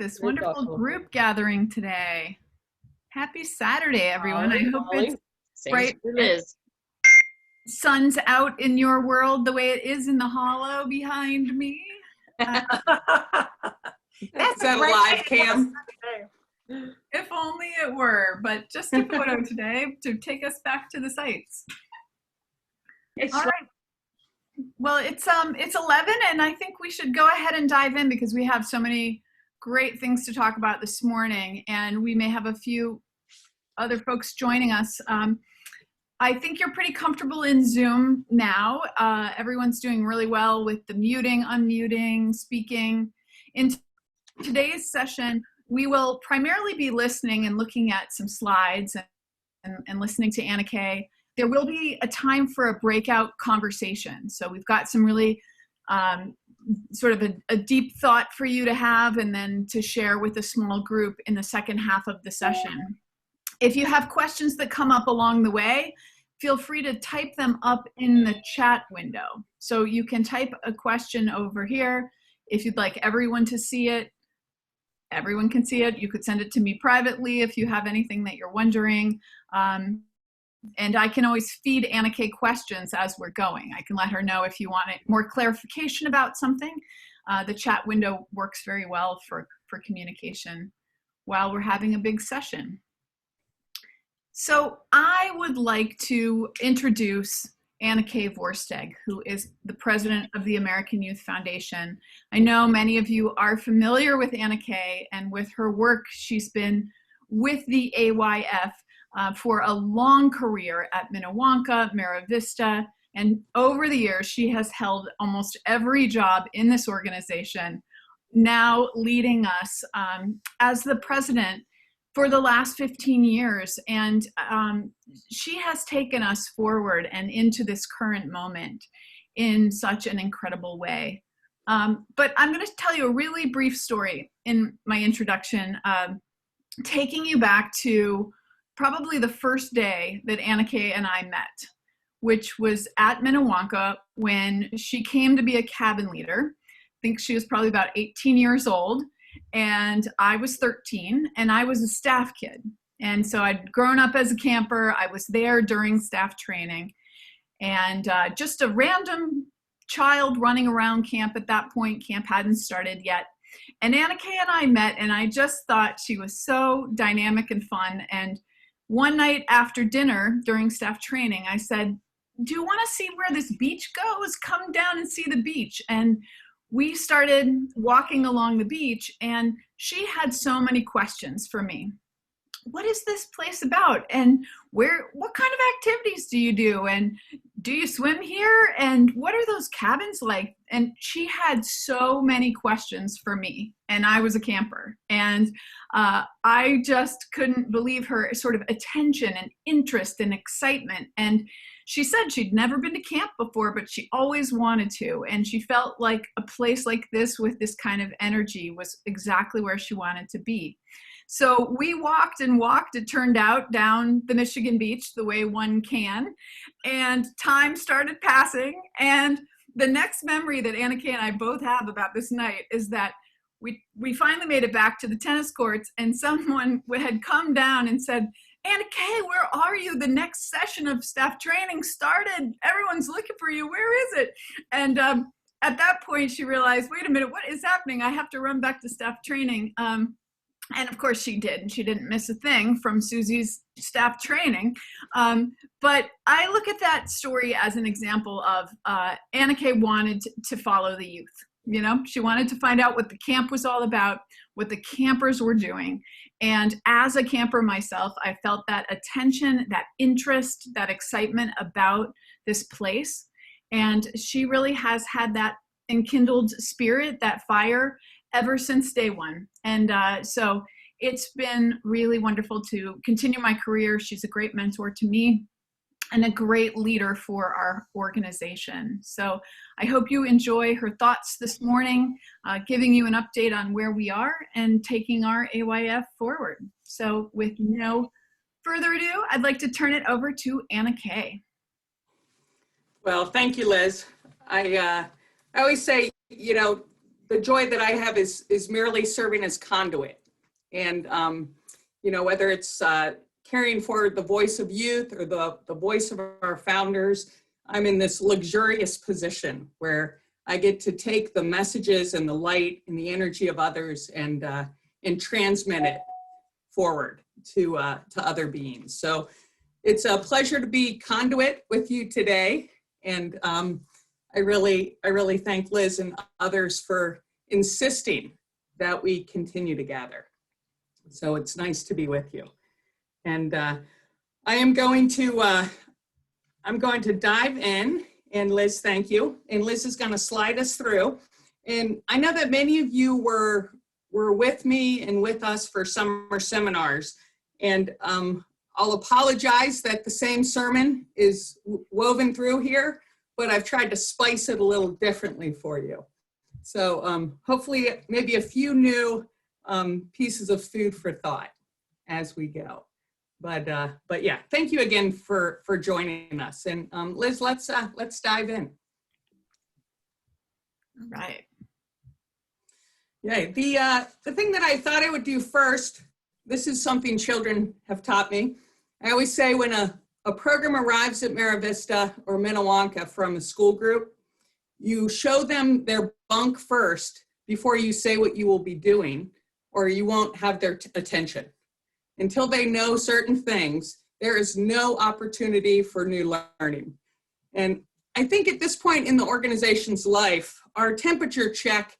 this wonderful group gathering today. Happy Saturday, everyone. I hope it's bright. Sun's out in your world the way it is in the hollow behind me. That's a live cam. If only it were, but just a photo today to take us back to the sites. All right. Well, it's 11, and I think we should go ahead and dive in because we have so many great things to talk about this morning, and we may have a few other folks joining us. I think you're pretty comfortable in Zoom now. Everyone's doing really well with the muting, unmuting, speaking. In today's session, we will primarily be listening and looking at some slides and listening to Anna Kay. There will be a time for a breakout conversation. So we've got some really sort of a deep thought for you to have and then to share with a small group in the second half of the session. If you have questions that come up along the way, feel free to type them up in the chat window. So you can type a question over here. If you'd like everyone to see it, everyone can see it. You could send it to me privately if you have anything that you're wondering. And I can always feed Anna Kay questions as we're going. I can let her know if you want more clarification about something. The chat window works very well for communication while we're having a big session. So I would like to introduce Anna Kay Vorsteg, who is the president of the American Youth Foundation. I know many of you are familiar with Anna Kay and with her work. She's been with the AYF for a long career at Minnewanka, Mira Vista, and over the years she has held almost every job in this organization, now leading us as the president for the last 15 years. And she has taken us forward and into this current moment in such an incredible way. But I'm going to tell you a really brief story in my introduction, taking you back to probably the first day that Anna Kay and I met, which was at Minnewanka when she came to be a cabin leader. I think she was probably about 18 years old. And I was 13, and I was a staff kid. And so I'd grown up as a camper. I was there during staff training. And just a random child running around camp at that point. Camp hadn't started yet. And Anna Kay and I met, and I just thought she was so dynamic and fun. And one night after dinner during staff training, I said, "Do you want to see where this beach goes? Come down and see the beach." And we started walking along the beach, and she had so many questions for me. What is this place about? And what kind of activities do you do? And do you swim here? And what are those cabins like? And she had so many questions for me, and I was a camper. And I just couldn't believe her sort of attention and interest and excitement. And she said she'd never been to camp before, but she always wanted to. And she felt like a place like this with this kind of energy was exactly where she wanted to be. So we walked and walked, it turned out, down the Michigan beach the way one can. And time started passing. And the next memory that Anna Kay and I both have about this night is that we finally made it back to the tennis courts, and someone had come down and said, "Anna Kay, where are you? The next session of staff training started. Everyone's looking for you. Where is it?" And at that point, she realized, wait a minute, what is happening? I have to run back to staff training. And of course she did, and she didn't miss a thing from Susie's staff training. But I look at that story as an example of Anna Kay wanted to follow the youth. You know, she wanted to find out what the camp was all about, what the campers were doing. And as a camper myself, I felt that attention, that interest, that excitement about this place. And she really has had that enkindled spirit, that fire, ever since day one. And so it's been really wonderful to continue my career. She's a great mentor to me and a great leader for our organization. So I hope you enjoy her thoughts this morning, giving you an update on where we are and taking our AYF forward. So with no further ado, I'd like to turn it over to Anna Kay. Well, thank you, Liz. I always say, you know, the joy that I have is merely serving as conduit. And, you know, whether it's carrying forward the voice of youth or the voice of our founders, I'm in this luxurious position where I get to take the messages and the light and the energy of others and transmit it forward to other beings. So it's a pleasure to be conduit with you today. And I really thank Liz and others for insisting that we continue to gather. So it's nice to be with you. And I'm going to dive in, and Liz, thank you. And Liz is going to slide us through. And I know that many of you were with me and with us for summer seminars. And I'll apologize that the same sermon is woven through here, but I've tried to spice it a little differently for you. So hopefully maybe a few new pieces of food for thought as we go. But yeah, thank you again for joining us. And Liz, let's dive in. All right. Yeah, the thing that I thought I would do first, this is something children have taught me. I always say when a program arrives at Mira Vista or Minnewanka from a school group, you show them their bunk first before you say what you will be doing, or you won't have their attention. Until they know certain things, there is no opportunity for new learning. And I think at this point in the organization's life, our temperature check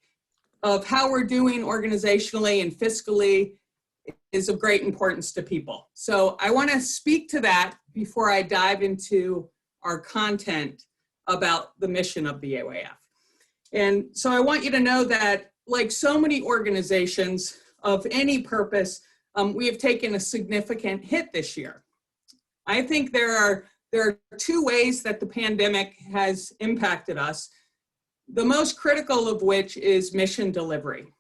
of how we're doing organizationally and fiscally is of great importance to people. So I want to speak to that before I dive into our content about the mission of the AYF. And so I want you to know that, like so many organizations of any purpose, we have taken a significant hit this year. I think there are two ways that the pandemic has impacted us, the most critical of which is mission delivery.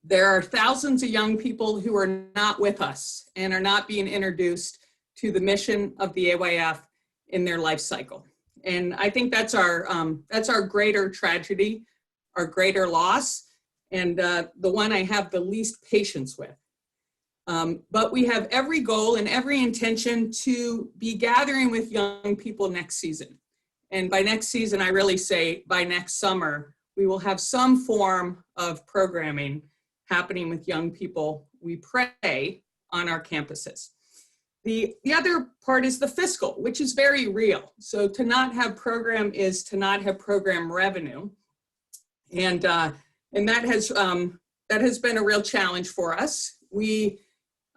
There are thousands of young people who are not with us and are not being introduced to the mission of the AYF in their life cycle. And I think that's our greater tragedy, our greater loss, and the one I have the least patience with. But we have every goal and every intention to be gathering with young people next season. And by next season, I really say by next summer, we will have some form of programming happening with young people, we pray, on our campuses. The other part is the fiscal, which is very real. So to not have program is to not have program revenue. And that has been a real challenge for us. We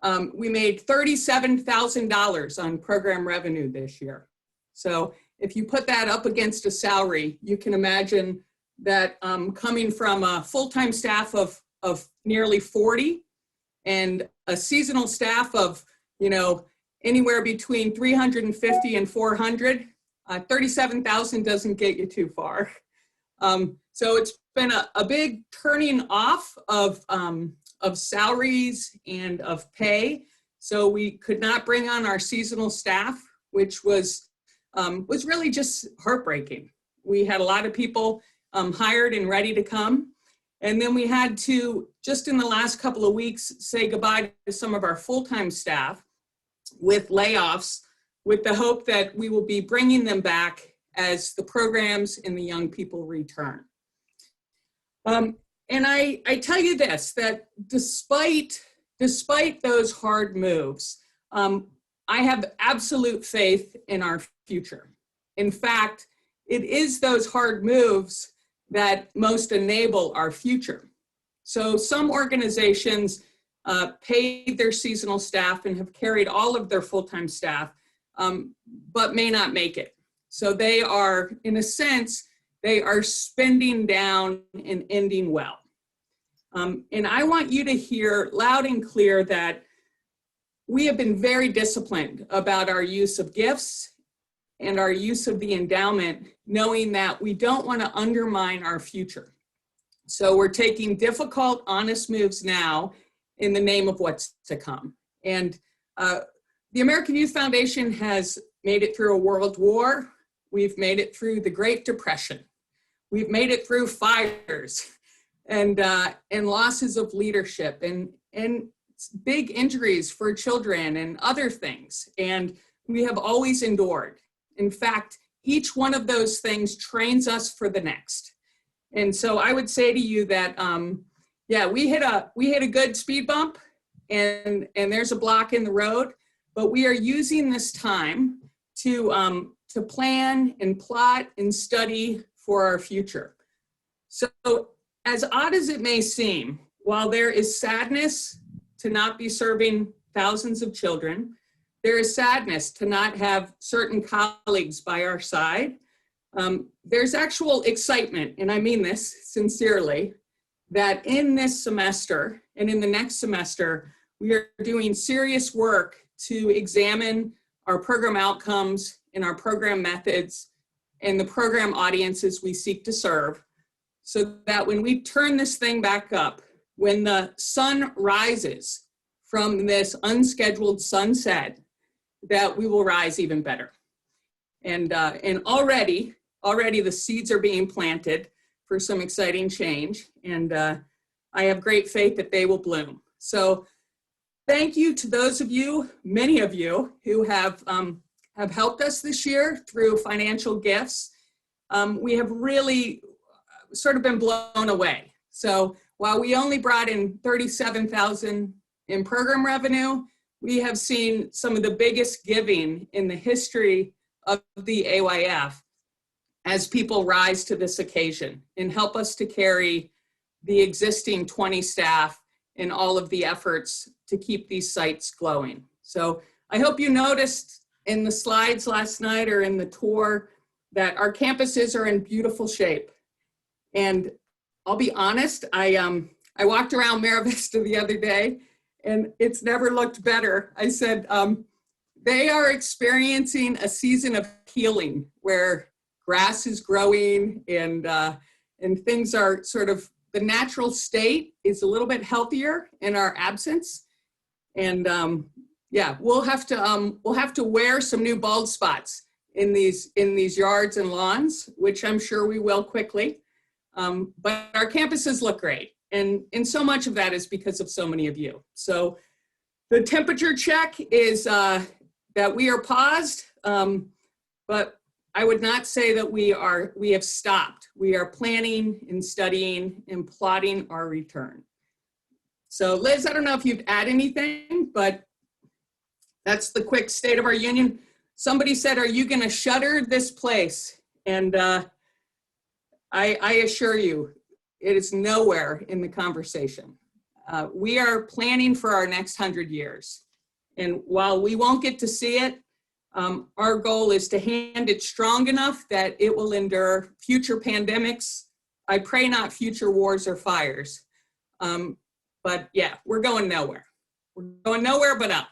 made $37,000 on program revenue this year. So if you put that up against a salary, you can imagine that coming from a full-time staff of nearly 40 and a seasonal staff of, you know, anywhere between 350 and 400, 37,000 doesn't get you too far. So it's been a big turning off of salaries and of pay. So we could not bring on our seasonal staff, which was really just heartbreaking. We had a lot of people hired and ready to come. And then we had to, just in the last couple of weeks, say goodbye to some of our full-time staff with layoffs, with the hope that we will be bringing them back as the programs and the young people return. And I tell you this, that despite those hard moves, I have absolute faith in our future. In fact, it is those hard moves that most enable our future. So some organizations paid their seasonal staff and have carried all of their full-time staff, but may not make it. So they are, in a sense, they are spending down and ending well. And I want you to hear loud and clear that we have been very disciplined about our use of gifts and our use of the endowment, knowing that we don't want to undermine our future. So we're taking difficult, honest moves now in the name of what's to come. And the American Youth Foundation has made it through a world war. We've made it through the Great Depression. We've made it through fires. and losses of leadership and big injuries for children and other things. And we have always endured. In fact, each one of those things trains us for the next. And so I would say to you that, yeah, we hit a good speed bump, and there's a block in the road, but we are using this time to plan and plot and study for our future. So as odd as it may seem, while there is sadness to not be serving thousands of children, there is sadness to not have certain colleagues by our side. There's actual excitement, and I mean this sincerely, that in this semester and in the next semester, we are doing serious work to examine our program outcomes and our program methods and the program audiences we seek to serve, so that when we turn this thing back up, when the sun rises from this unscheduled sunset, that we will rise even better. And already the seeds are being planted for some exciting change, and I have great faith that they will bloom. So thank you to those of you, many of you, who have helped us this year through financial gifts. We have really sort of been blown away. So while we only brought in $37,000 in program revenue, we have seen some of the biggest giving in the history of the AYF as people rise to this occasion and help us to carry the existing 20 staff in all of the efforts to keep these sites glowing. So I hope you noticed in the slides last night or in the tour that our campuses are in beautiful shape. And I'll be honest, I walked around Mara Vista the other day and it's never looked better. I said, they are experiencing a season of healing where grass is growing and things are sort of, the natural state is a little bit healthier in our absence. And yeah, we'll have to wear some new bald spots in these yards and lawns, which I'm sure we will quickly. But our campuses look great. And so much of that is because of so many of you. So the temperature check is that we are paused, but I would not say that we have stopped. We are planning and studying and plotting our return. So Liz, I don't know if you'd add anything, but that's the quick state of our union. Somebody said, are you gonna shutter this place? And I assure you, it is nowhere in the conversation. We are planning for our next 100 years. And while we won't get to see it, our goal is to hand it strong enough that it will endure future pandemics. I pray not future wars or fires. But yeah, we're going nowhere. We're going nowhere but up.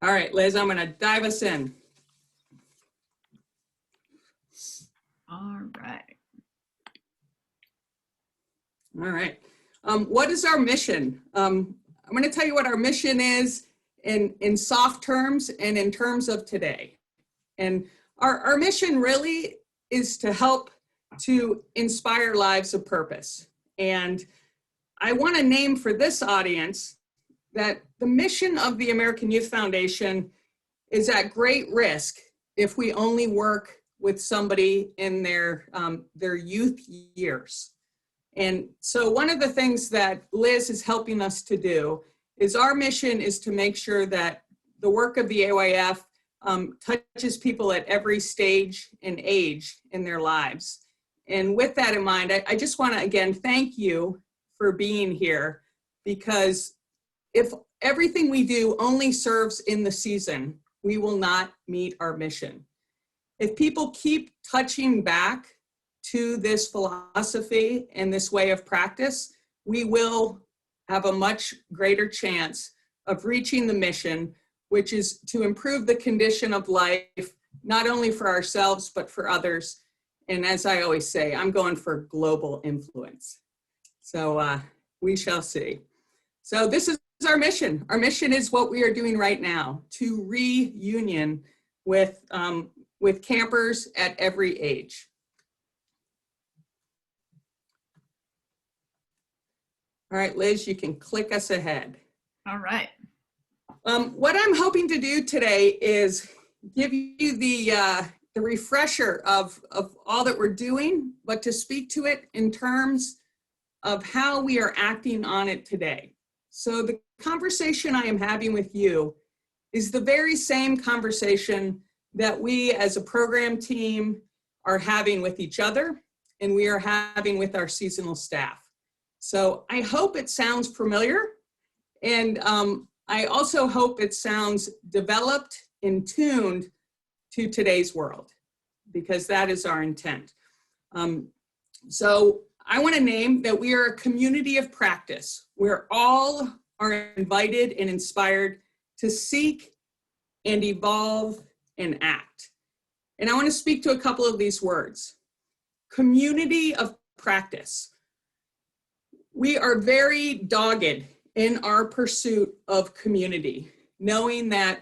All right, Liz, I'm gonna dive us in. All right. All right. What is our mission? I'm going to tell you what our mission is in soft terms and in terms of today. And our mission really is to help to inspire lives of purpose. And I want to name for this audience that the mission of the American Youth Foundation is at great risk if we only work with somebody in their youth years. And so one of the things that Liz is helping us to do is our mission is to make sure that the work of the AYF touches people at every stage and age in their lives. And with that in mind, I just want to again thank you for being here, because if everything we do only serves in the season, we will not meet our mission. If people keep touching back to this philosophy and this way of practice, we will have a much greater chance of reaching the mission, which is to improve the condition of life, not only for ourselves, but for others. And as I always say, I'm going for global influence. So we shall see. So this is our mission. Our mission is what we are doing right now, to reunion with campers at every age. All right, Liz, you can click us ahead. All right. What I'm hoping to do today is give you the refresher of all that we're doing, but to speak to it in terms of how we are acting on it today. So the conversation I am having with you is the very same conversation that we as a program team are having with each other, and we are having with our seasonal staff. So I hope it sounds familiar, and I also hope it sounds developed and tuned to today's world, because that is our intent. So I want to name that we are a community of practice where all are invited and inspired to seek and evolve and act. And I want to speak to a couple of these words. Community of practice. We are very dogged in our pursuit of community, knowing that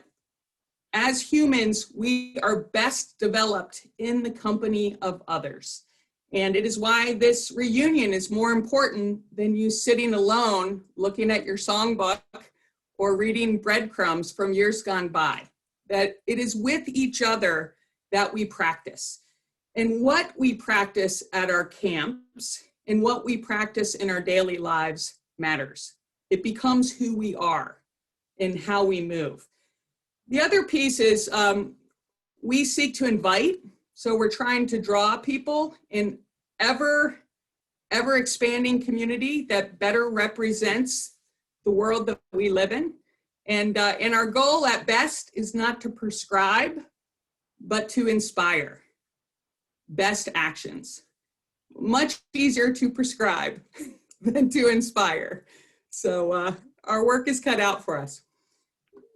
as humans, we are best developed in the company of others. And it is why this reunion is more important than you sitting alone, looking at your songbook or reading breadcrumbs from years gone by. That it is with each other that we practice. And what we practice at our camps and what we practice in our daily lives matters. It becomes who we are and how we move. The other piece is we seek to invite. So we're trying to draw people in ever expanding community that better represents the world that we live in. And our goal at best is not to prescribe, but to inspire. Best actions. Much easier to prescribe than to inspire. So our work is cut out for us.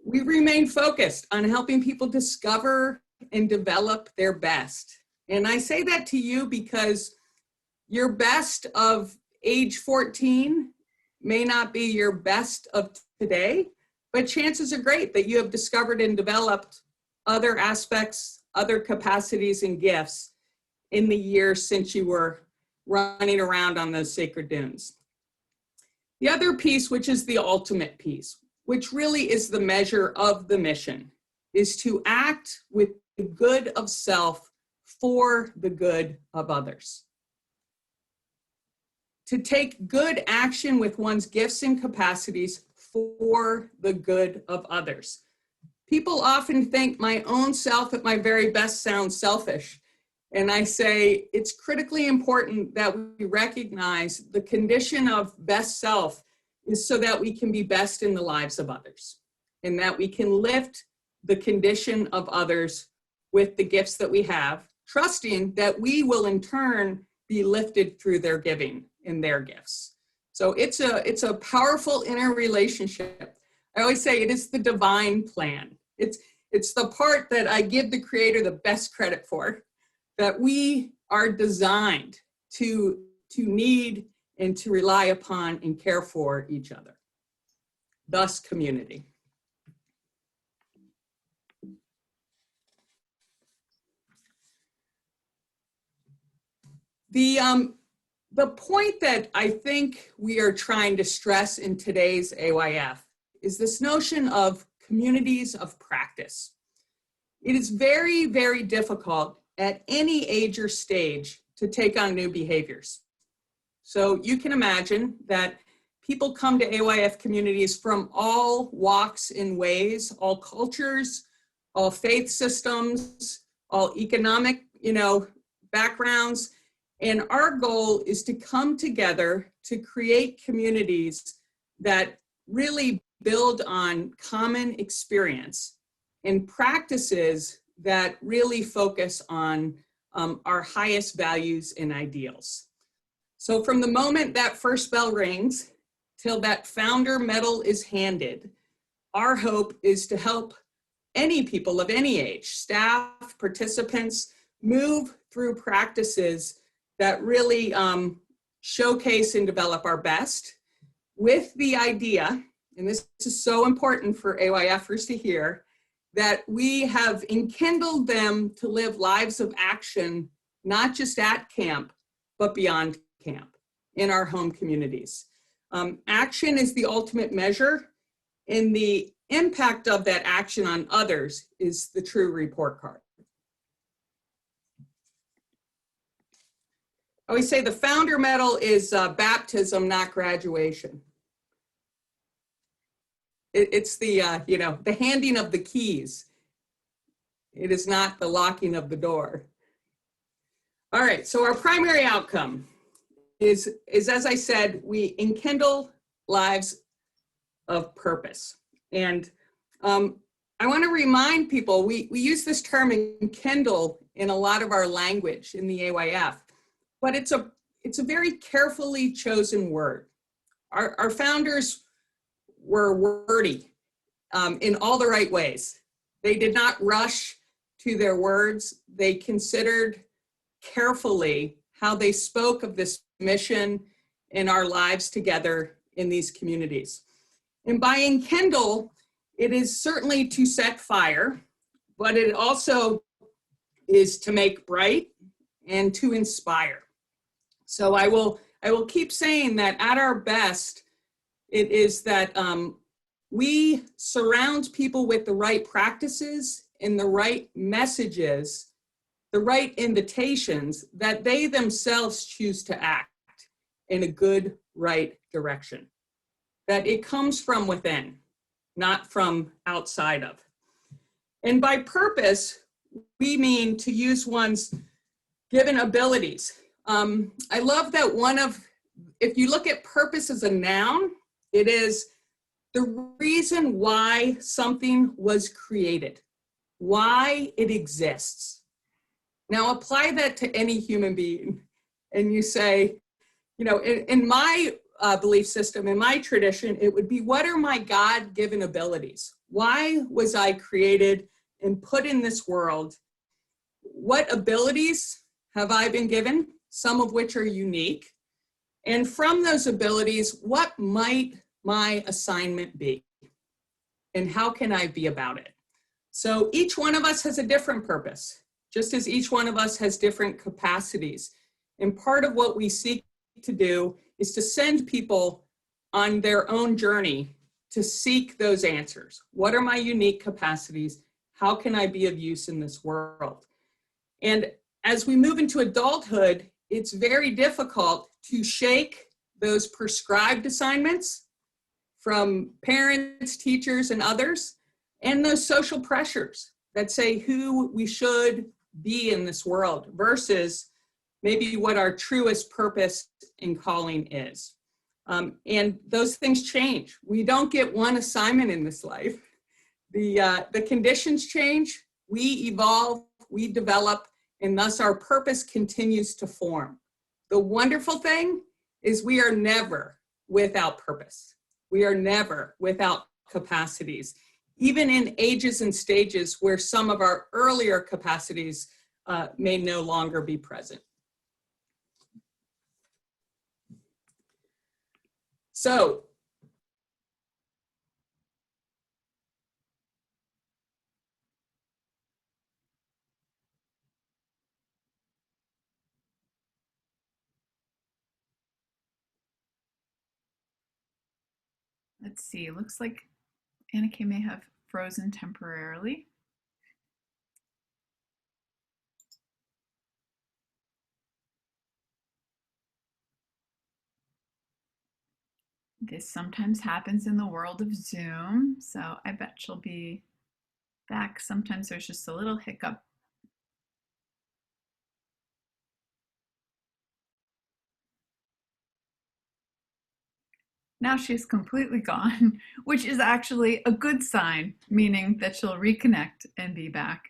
We remain focused on helping people discover and develop their best. And I say that to you because your best of age 14 may not be your best of today, but chances are great that you have discovered and developed other aspects, other capacities and gifts in the years since you were running around on those sacred dunes. The other piece, which is the ultimate piece, which really is the measure of the mission, is to act with the good of self for the good of others. To take good action with one's gifts and capacities for the good of others. People often think my own self at my very best sounds selfish. And I say it's critically important that we recognize the condition of best self is so that we can be best in the lives of others and that we can lift the condition of others with the gifts that we have, trusting that we will in turn be lifted through their giving and their gifts. So it's a powerful interrelationship. I always say it is the divine plan. It's the part that I give the Creator the best credit for, that we are designed to need and to rely upon and care for each other. Thus, community. The point that I think we are trying to stress in today's AYF is this notion of communities of practice. It is very, very difficult at any age or stage to take on new behaviors. So you can imagine that people come to AYF communities from all walks and ways, all cultures, all faith systems, all economic, backgrounds. And our goal is to come together to create communities that really build on common experience and practices that really focus on our highest values and ideals. So from the moment that first bell rings till that founder medal is handed, our hope is to help any people of any age, staff, participants, move through practices that really showcase and develop our best with the idea, and this is so important for AYFers to hear, that we have enkindled them to live lives of action, not just at camp, but beyond camp, in our home communities. Action is the ultimate measure, and the impact of that action on others is the true report card. I always say the founder medal is baptism, not graduation. It's the, the handing of the keys. It is not the locking of the door. All right, so our primary outcome is as I said, we enkindle lives of purpose. And I want to remind people, we use this term enkindle in a lot of our language in the AYF, but it's a very carefully chosen word. Our founders were wordy in all the right ways. They did not rush to their words. They considered carefully how they spoke of this mission in our lives together in these communities. And by enkindle, it is certainly to set fire, but it also is to make bright and to inspire. So I will keep saying that at our best, it is that we surround people with the right practices and the right messages, the right invitations, that they themselves choose to act in a good, right direction. That it comes from within, not from outside of. And by purpose, we mean to use one's given abilities. I love that if you look at purpose as a noun, it is the reason why something was created, why it exists. Now apply that to any human being and you say, in my belief system, in my tradition, it would be, what are my God-given abilities? Why was I created and put in this world? What abilities have I been given? Some of which are unique. And from those abilities, what might my assignment be? And how can I be about it? So each one of us has a different purpose, just as each one of us has different capacities. And part of what we seek to do is to send people on their own journey to seek those answers. What are my unique capacities? How can I be of use in this world? And as we move into adulthood, it's very difficult to shake those prescribed assignments from parents, teachers, and others, and those social pressures that say who we should be in this world versus maybe what our truest purpose and calling is. And those things change. We don't get one assignment in this life. The conditions change, we evolve, we develop, and thus our purpose continues to form. The wonderful thing is we are never without purpose. We are never without capacities, even in ages and stages where some of our earlier capacities may no longer be present. So, let's see, looks like Anna Kay may have frozen temporarily. This sometimes happens in the world of Zoom, so I bet she'll be back. Sometimes there's just a little hiccup. Now she's completely gone, which is actually a good sign, meaning that she'll reconnect and be back.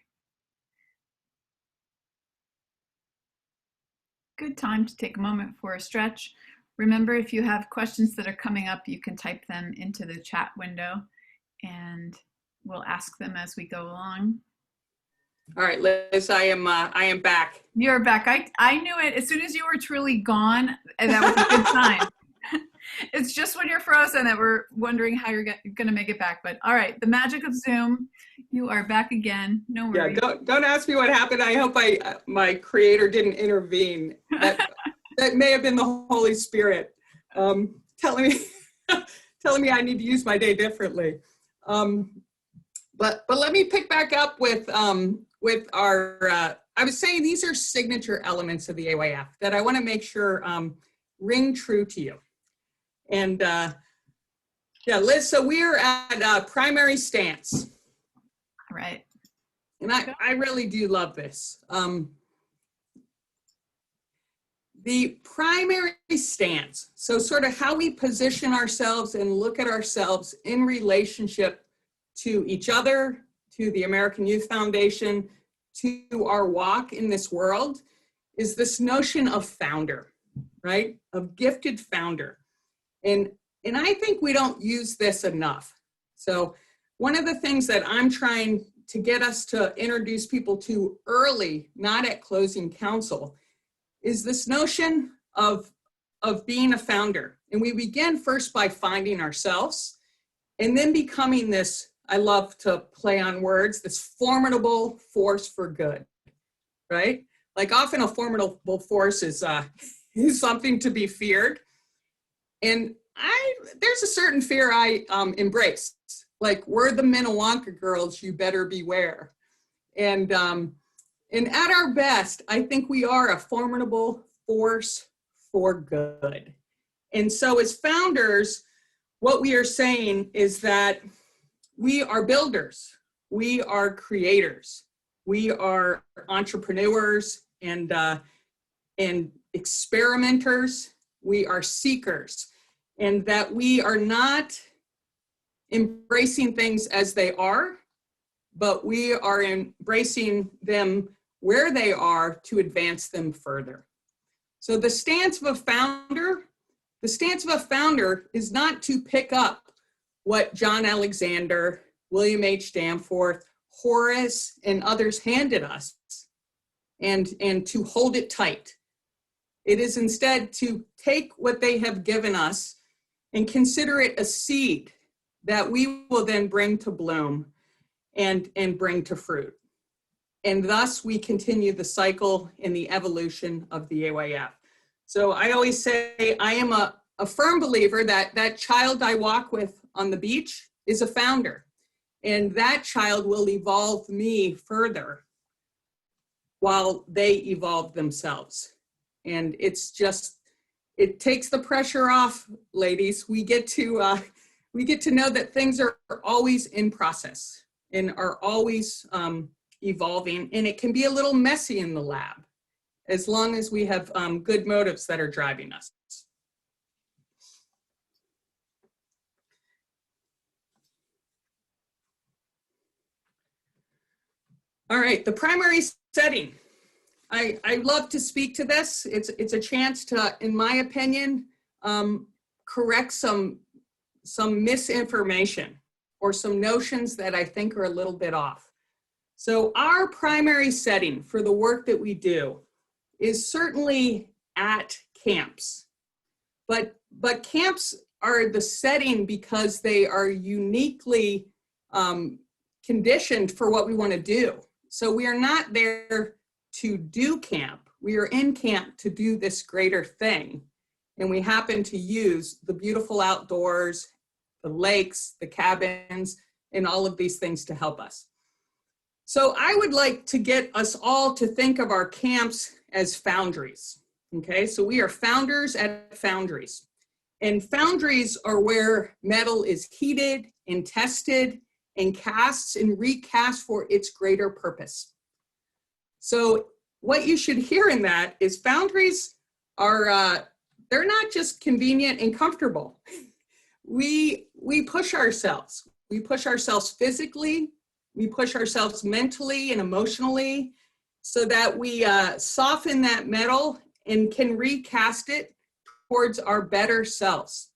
Good time to take a moment for a stretch. Remember, if you have questions that are coming up, you can type them into the chat window and we'll ask them as we go along. all right, Liz, I am back. You're back. I knew it. As soon as you were truly gone, and that was a good sign. It's just when you're frozen that we're wondering how you're going to make it back. But all right, the magic of Zoom, you are back again. No worries. Yeah, don't ask me what happened. I hope my creator didn't intervene. That may have been the Holy Spirit. telling me, telling me I need to use my day differently. But let me pick back up with our, I was saying these are signature elements of the AYF that I want to make sure ring true to you. And yeah, Liz, so we're at primary stance. Right. And I really do love this. The primary stance, so sort of how we position ourselves and look at ourselves in relationship to each other, to the American Youth Foundation, to our walk in this world, is this notion of founder, right? Of gifted founder. And I think we don't use this enough. So one of the things that I'm trying to get us to introduce people to early, not at closing council, is this notion of being a founder. And we begin first by finding ourselves and then becoming this, I love to play on words, this formidable force for good, right? Like often a formidable force is something to be feared. And there's a certain fear I embrace. Like, we're the Minnewanka girls, you better beware. And at our best, I think we are a formidable force for good. And so as founders, what we are saying is that we are builders, we are creators, we are entrepreneurs and experimenters, we are seekers, and that we are not embracing things as they are, but we are embracing them where they are to advance them further. So the stance of a founder is not to pick up what John Alexander, William H. Danforth, Horace, and others handed us and to hold it tight. It is instead to take what they have given us and consider it a seed that we will then bring to bloom and bring to fruit. And thus we continue the cycle in the evolution of the AYF. So I always say I am a firm believer that that child I walk with on the beach is a founder. And that child will evolve me further while they evolve themselves. And it's just, it takes the pressure off, ladies. We get to know that things are always in process and are always evolving, and it can be a little messy in the lab as long as we have good motives that are driving us. All right, the primary setting. I love to speak to this. It's a chance to, in my opinion, correct some misinformation or some notions that I think are a little bit off. So our primary setting for the work that we do is certainly at camps, but camps are the setting because they are uniquely conditioned for what we want to do. So we are not there to do camp. We are in camp to do this greater thing. And we happen to use the beautiful outdoors, the lakes, the cabins, and all of these things to help us. So I would like to get us all to think of our camps as foundries, okay? So we are founders at foundries. And foundries are where metal is heated and tested and casts and recast for its greater purpose. So what you should hear in that is foundries are, they're not just convenient and comfortable. We push ourselves. We push ourselves physically, we push ourselves mentally and emotionally so that we soften that metal and can recast it towards our better selves.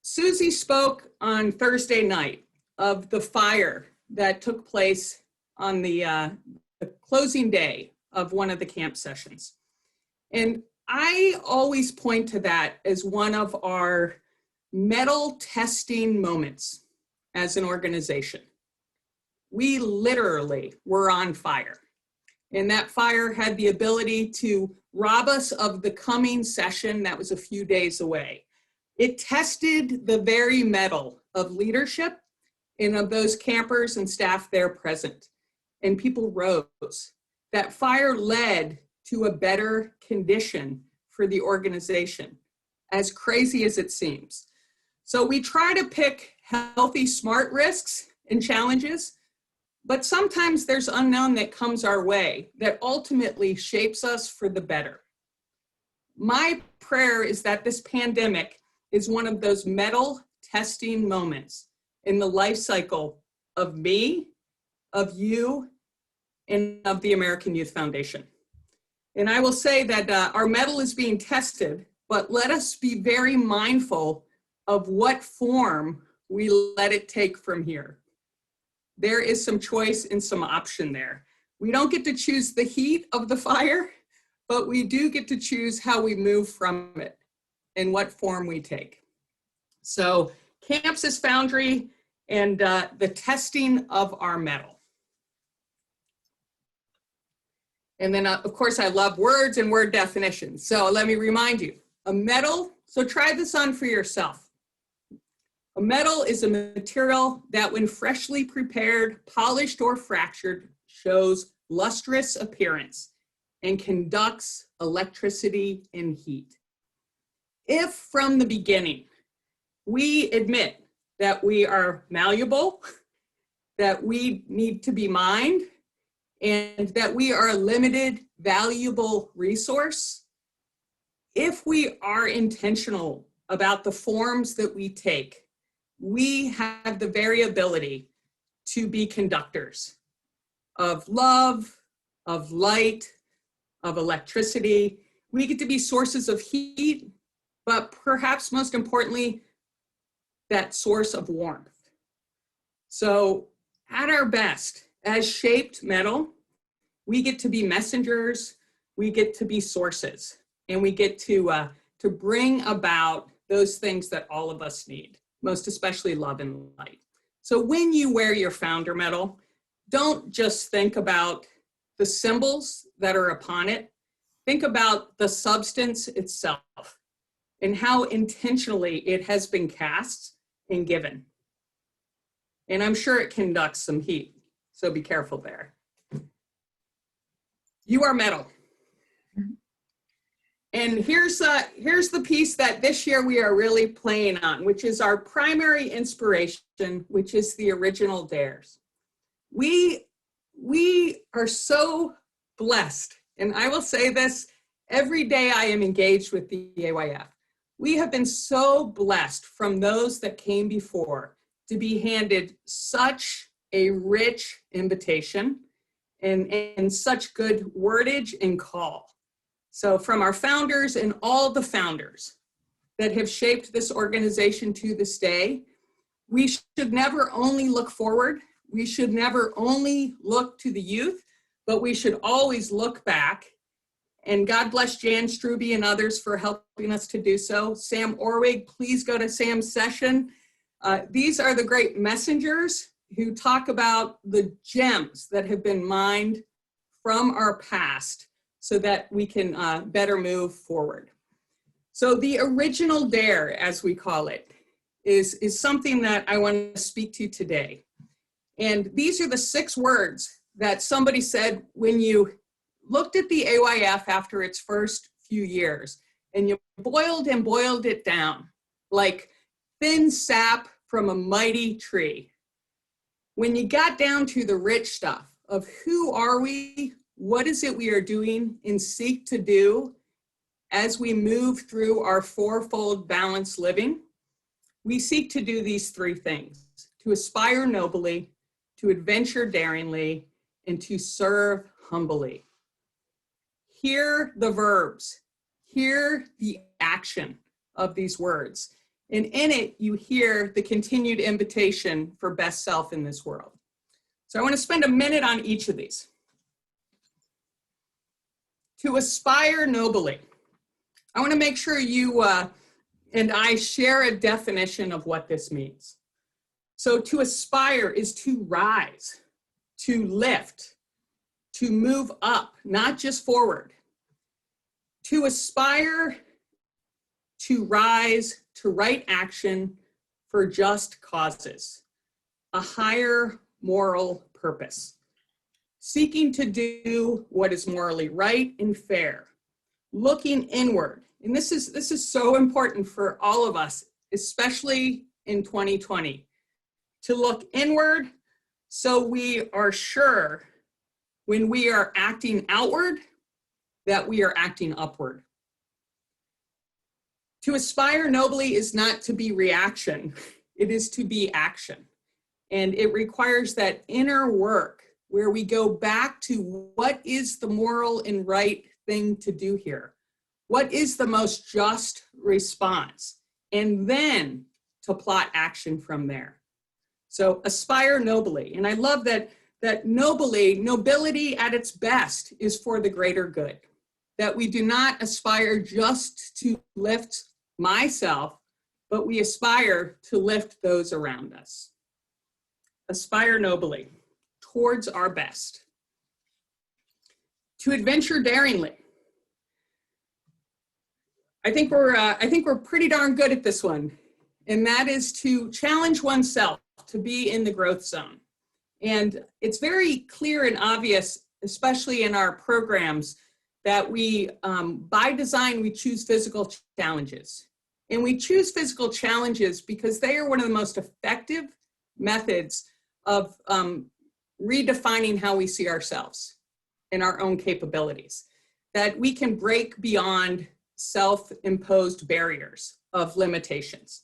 Susie spoke on Thursday night of the fire that took place on the closing day of one of the camp sessions. And I always point to that as one of our metal testing moments as an organization. We literally were on fire. And that fire had the ability to rob us of the coming session that was a few days away. It tested the very mettle of leadership and of those campers and staff there present. And people rose. That fire led to a better condition for the organization, as crazy as it seems. So we try to pick healthy, smart risks and challenges, but sometimes there's unknown that comes our way that ultimately shapes us for the better. My prayer is that this pandemic is one of those mettle testing moments in the life cycle of me, of you, and of the American Youth Foundation. And I will say that our mettle is being tested, but let us be very mindful of what form we let it take from here. There is some choice and some option there. We don't get to choose the heat of the fire, but we do get to choose how we move from it and what form we take. So camps as foundry and the testing of our mettle. And then of course I love words and word definitions. So let me remind you, a mettle, so try this on for yourself. A mettle is a material that when freshly prepared, polished, or fractured, shows lustrous appearance and conducts electricity and heat. If from the beginning, we admit that we are malleable, that we need to be mined, and that we are a limited, valuable resource, if we are intentional about the forms that we take, we have the variability to be conductors of love, of light, of electricity. We get to be sources of heat, but perhaps most importantly, that source of warmth. So at our best, as shaped metal, we get to be messengers, we get to be sources, and we get to bring about those things that all of us need, most especially love and light. So when you wear your founder medal, don't just think about the symbols that are upon it. Think about the substance itself and how intentionally it has been cast and given. And I'm sure it conducts some heat, so be careful there. You are metal. And here's the piece that this year we are really playing on, which is our primary inspiration, which is the original dares. We are so blessed, and I will say this every day I am engaged with the AYF. We have been so blessed from those that came before to be handed such a rich invitation and such good wordage and call. So from our founders and all the founders that have shaped this organization to this day, we should never only look forward, we should never only look to the youth, but we should always look back. And God bless Jan Struby and others for helping us to do so. Sam Orwig, please go to Sam's session. These are the great messengers who talk about the gems that have been mined from our past so that we can better move forward. So the original dare, as we call it, is something that I want to speak to today. And these are the 6 words that somebody said when you looked at the AYF after its first few years, and you boiled and boiled it down like thin sap from a mighty tree. When you got down to the rich stuff of who are we, what is it we are doing and seek to do as we move through our fourfold balanced living, we seek to do these 3 things: to aspire nobly, to adventure daringly, and to serve humbly. Hear the verbs, hear the action of these words. And in it, you hear the continued invitation for best self in this world. So I want to spend a minute on each of these. To aspire nobly. I want to make sure you and I share a definition of what this means. So to aspire is to rise, to lift, to move up, not just forward. To aspire, to rise, to right action for just causes, a higher moral purpose, seeking to do what is morally right and fair, looking inward. And this is so important for all of us, especially in 2020, to look inward so we are sure when we are acting outward that we are acting upward. To aspire nobly is not to be reaction, it is to be action. And it requires that inner work where we go back to what is the moral and right thing to do here? What is the most just response? And then to plot action from there. So aspire nobly. And I love that nobility at its best is for the greater good. That we do not aspire just to lift myself, but we aspire to lift those around us. Aspire nobly towards our best. To adventure daringly. I think we're pretty darn good at this one, and that is to challenge oneself to be in the growth zone. And it's very clear and obvious, especially in our programs, that we, by design, we choose physical challenges. And we choose physical challenges because they are one of the most effective methods of redefining how we see ourselves and our own capabilities. That we can break beyond self-imposed barriers of limitations.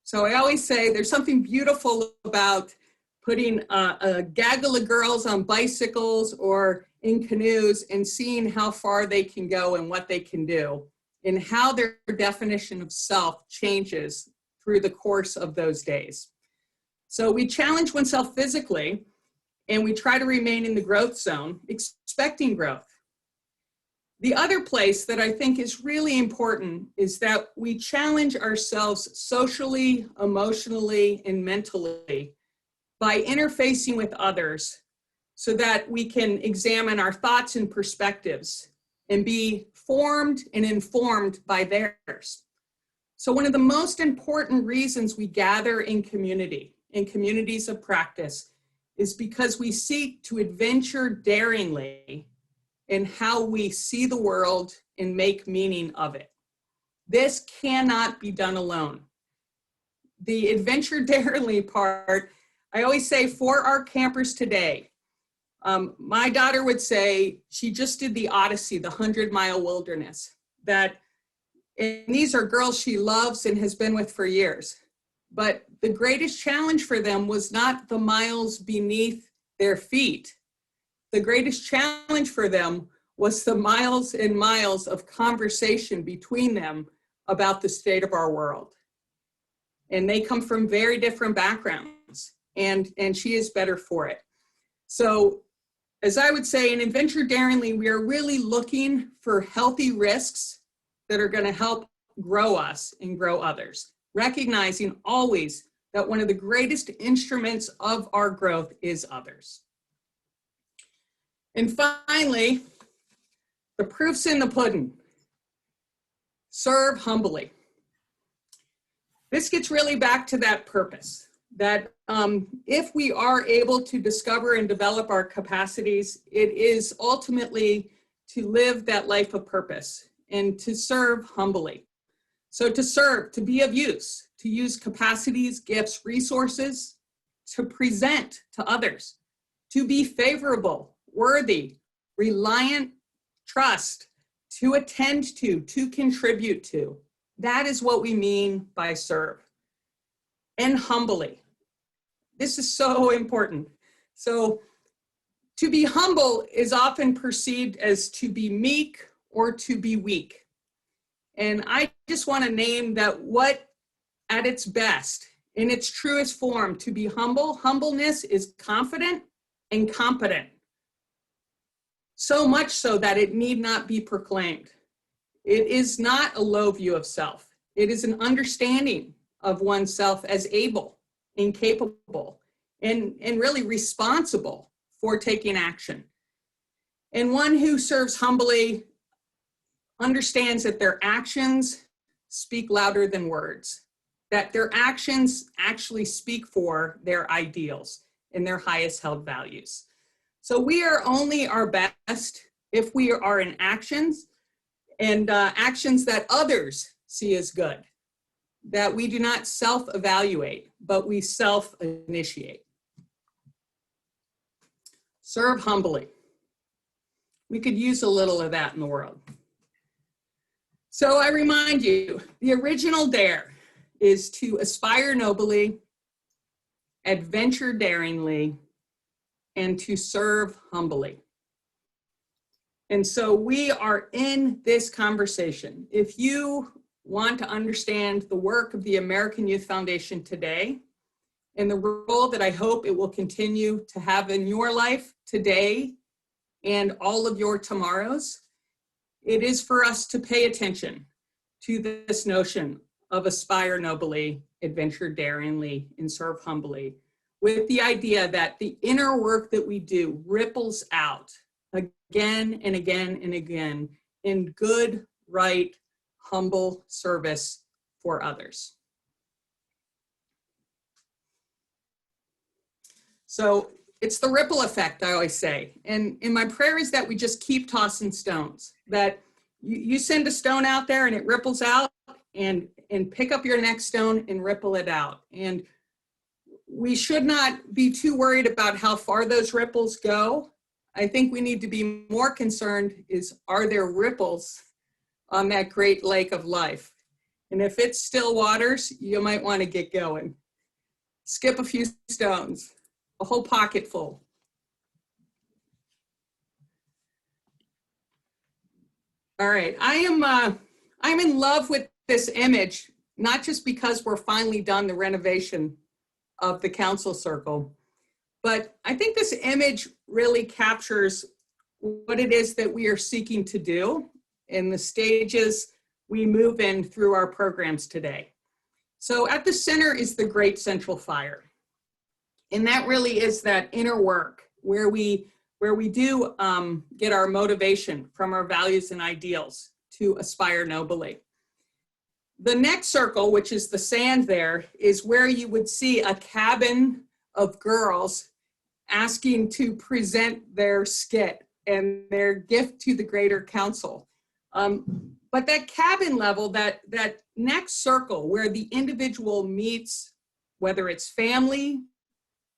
So I always say there's something beautiful about putting a gaggle of girls on bicycles or in canoes and seeing how far they can go and what they can do and how their definition of self changes through the course of those days. So we challenge oneself physically and we try to remain in the growth zone, expecting growth. The other place that I think is really important is that we challenge ourselves socially, emotionally, and mentally by interfacing with others so that we can examine our thoughts and perspectives and be formed and informed by theirs. So one of the most important reasons we gather in communities of practice, is because we seek to adventure daringly in how we see the world and make meaning of it. This cannot be done alone. The adventure daringly part, I always say for our campers today, my daughter would say she just did the Odyssey, the 100-mile wilderness, and these are girls she loves and has been with for years. But the greatest challenge for them was not the miles beneath their feet. The greatest challenge for them was the miles and miles of conversation between them about the state of our world. And they come from very different backgrounds, and she is better for it. So, as I would say, in Adventure Daringly, we are really looking for healthy risks that are going to help grow us and grow others, recognizing always that one of the greatest instruments of our growth is others. And finally, the proof's in the pudding. Serve humbly. This gets really back to that purpose, that if we are able to discover and develop our capacities, it is ultimately to live that life of purpose and to serve humbly. So to serve, to be of use, to use capacities, gifts, resources, to present to others, to be favorable, worthy, reliant, trust, to attend to contribute to. That is what we mean by serve. And humbly. This is so important. So to be humble is often perceived as to be meek or to be weak. And I just want to name that what at its best, in its truest form, to be humble, humbleness is confident and competent. So much so that it need not be proclaimed. It is not a low view of self. It is an understanding of oneself as able and capable and really responsible for taking action. And one who serves humbly understands that their actions speak louder than words, that their actions actually speak for their ideals and their highest held values. So we are only our best if we are in actions, and actions that others see as good, that we do not self-evaluate, but we self-initiate. Serve humbly. We could use a little of that in the world. So I remind you, the original dare is to aspire nobly, adventure daringly, and to serve humbly. And so we are in this conversation. If you want to understand the work of the American Youth Foundation today and the role that I hope it will continue to have in your life today and all of your tomorrows, it is for us to pay attention to this notion of aspire nobly, adventure daringly, and serve humbly, with the idea that the inner work that we do ripples out again and again and again in good, right, humble service for others. So it's the ripple effect, I always say. And in my prayer is that we just keep tossing stones, that you send a stone out there and it ripples out, and pick up your next stone and ripple it out. And we should not be too worried about how far those ripples go. I think we need to be more concerned is, are there ripples on that great lake of life? And if it's still waters, you might want to get going. Skip a few stones, a whole pocket full. All right, I'm in love with this image, not just because we're finally done the renovation of the council circle, but I think this image really captures what it is that we are seeking to do in the stages we move in through our programs today. So at the center is the Great Central Fire. And that really is that inner work where we do get our motivation from our values and ideals to aspire nobly. The next circle, which is the sand there, is where you would see a cabin of girls asking to present their skit and their gift to the greater council. But that cabin level, that next circle where the individual meets, whether it's family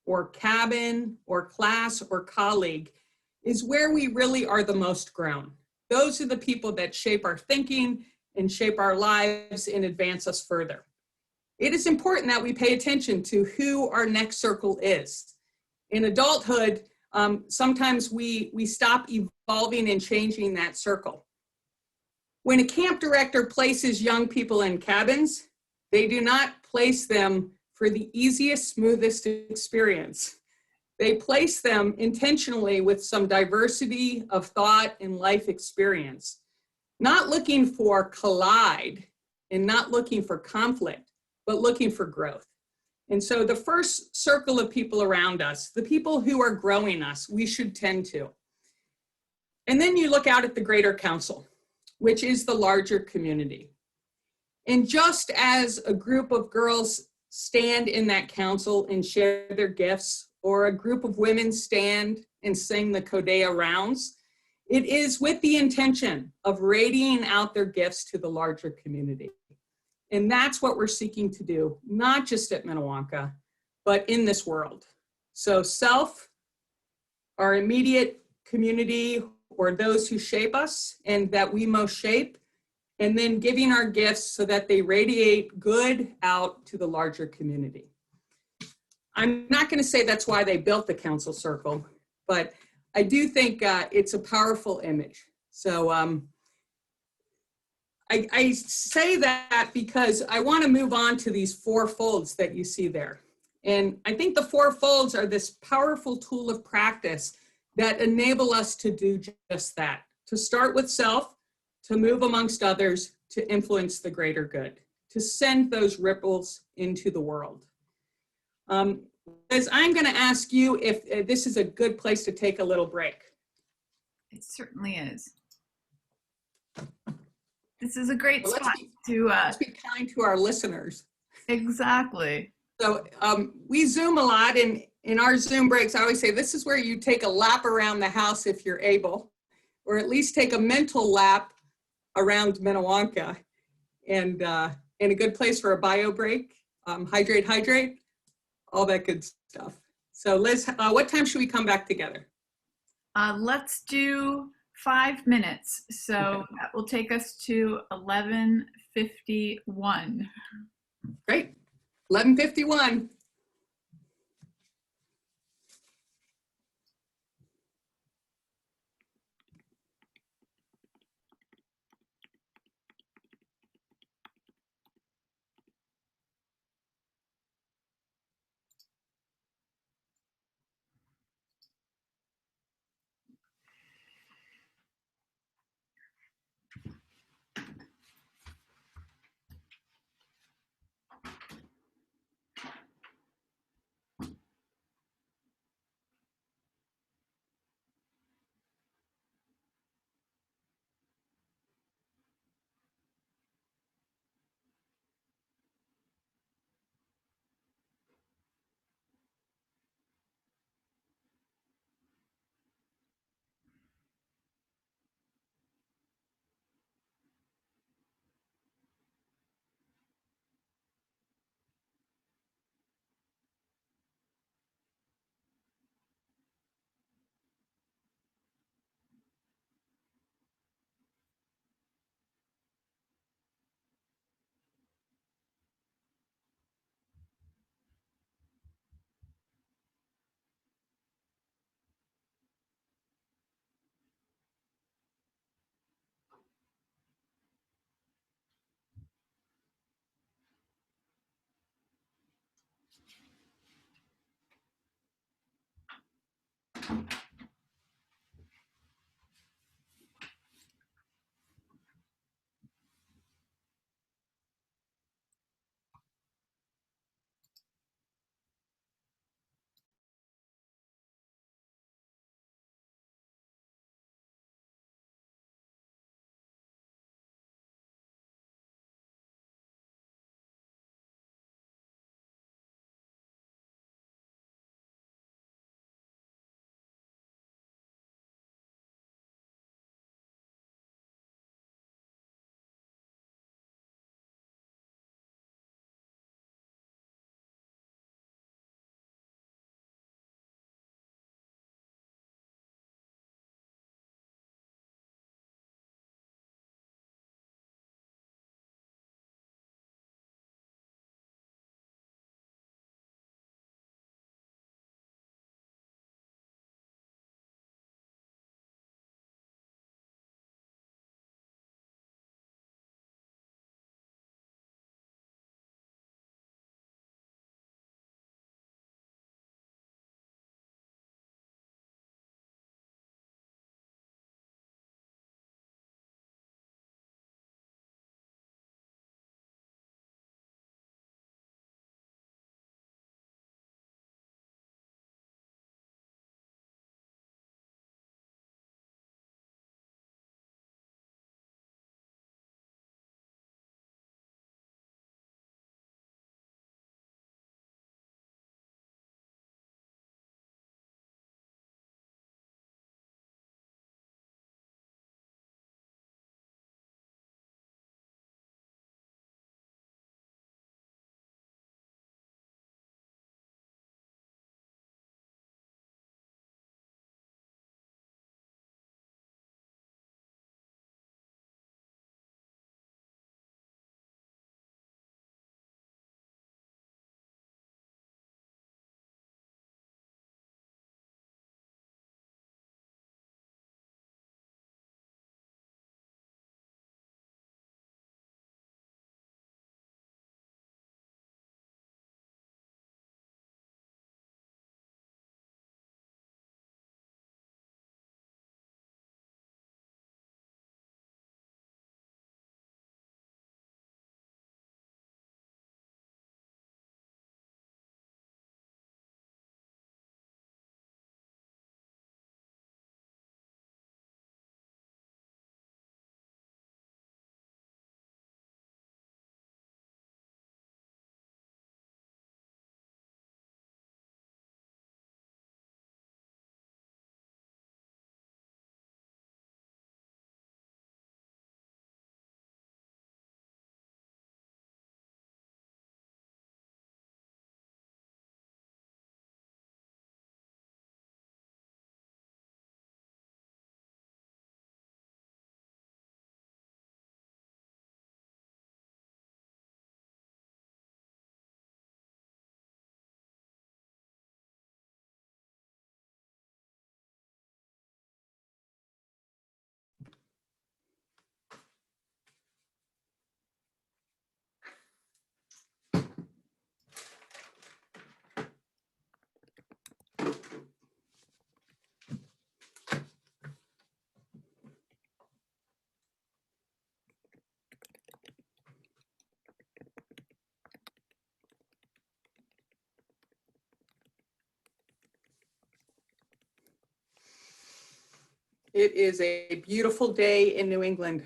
or cabin or class or colleague, is where we really are the most grown. Those are the people that shape our thinking and shape our lives and advance us further. It is important that we pay attention to who our next circle is. In adulthood, sometimes we stop evolving and changing that circle. When a camp director places young people in cabins, they do not place them for the easiest, smoothest experience. They place them intentionally with some diversity of thought and life experience, not looking for collide and not looking for conflict, but looking for growth. And so the first circle of people around us, the people who are growing us, we should tend to. And then you look out at the greater council, which is the larger community. And just as a group of girls stand in that council and share their gifts, or a group of women stand and sing the Codea rounds, it is with the intention of radiating out their gifts to the larger community. And that's what we're seeking to do, not just at Minnewanka, but in this world. So self, our immediate community, or those who shape us and that we most shape, and then giving our gifts so that they radiate good out to the larger community. I'm not going to say that's why they built the council circle, but I do think it's a powerful image. So I say that because I want to move on to these four folds that you see there. And I think the four folds are this powerful tool of practice that enable us to do just that, to start with self, to move amongst others, to influence the greater good, to send those ripples into the world. Liz, I'm going to ask you if this is a good place to take a little break. It certainly is. This is a great Well, spot to, let's be kind to our listeners. exactly. So we Zoom a lot, and in our Zoom breaks, I always say this is where you take a lap around the house if you're able, or at least take a mental lap around Minnewanka, and a good place for a bio break. Hydrate, all that good stuff. So Liz, what time should we come back together? Let's do 5 minutes. So Okay. that will take us to 11:51. Great. 11:51. It is a beautiful day in New England.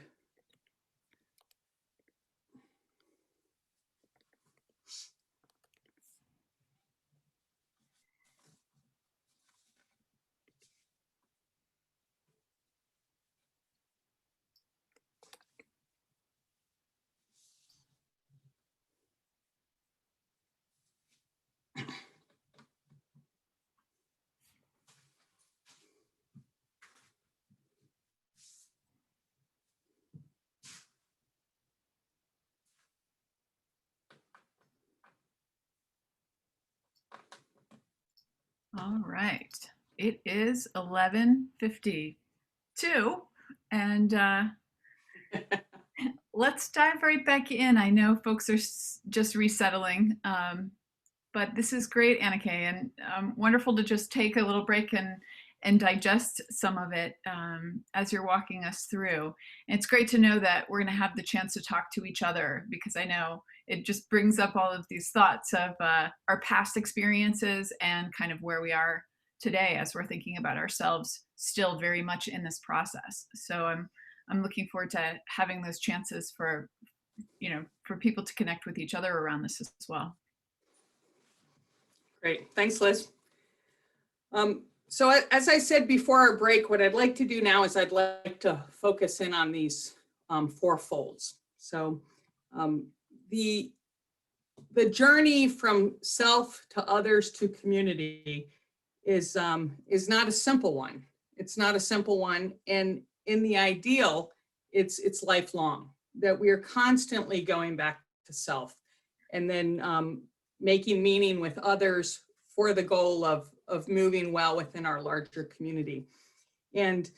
All right. It is 11:52, and let's dive right back in. I know folks are just resettling, but this is great, Anna Kay, and wonderful to just take a little break and digest some of it as you're walking us through. And it's great to know that we're going to have the chance to talk to each other, because I know it just brings up all of these thoughts of our past experiences and kind of where we are today as we're thinking about ourselves still very much in this process. So I'm looking forward to having those chances for, for people to connect with each other around this as well. Great, thanks, Liz. So as I said before our break, what I'd like to do now is I'd like to focus in on these four folds. So the journey from self to others to community is not a simple one. It's not a simple one, and in the ideal, it's lifelong, that we are constantly going back to self and then making meaning with others for the goal of moving well within our larger community. And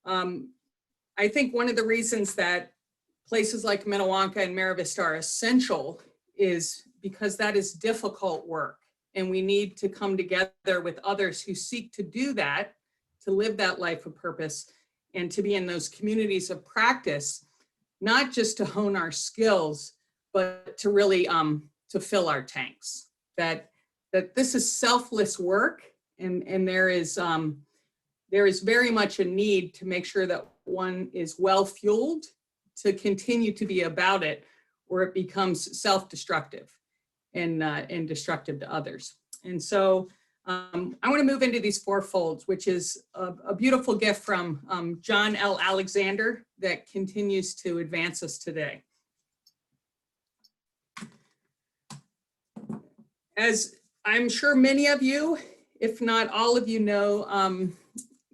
I think one of the reasons that places like Minnewanka and Mara Vista are essential is because that is difficult work. And we need to come together with others who seek to do that, to live that life of purpose, and to be in those communities of practice, not just to hone our skills, but to really to fill our tanks. That this is selfless work, and there is very much a need to make sure that one is well fueled to continue to be about it, or it becomes self-destructive and destructive to others. And so I want to move into these four folds, which is a beautiful gift from John L. Alexander that continues to advance us today. As I'm sure many of you, if not all of you, know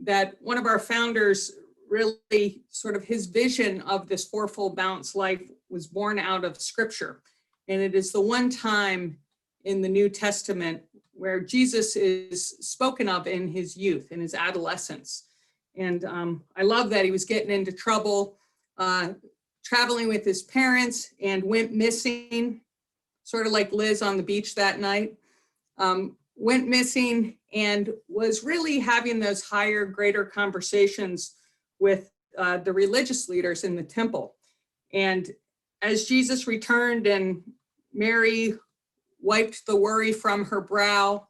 that one of our founders really sort of his vision of this fourfold balanced life was born out of scripture. And it is the one time in the New Testament where Jesus is spoken of in his youth, in his adolescence. And I love that he was getting into trouble, traveling with his parents, and went missing, sort of like Liz on the beach that night. Went missing and was really having those higher, greater conversations with the religious leaders in the temple. And as Jesus returned and Mary wiped the worry from her brow,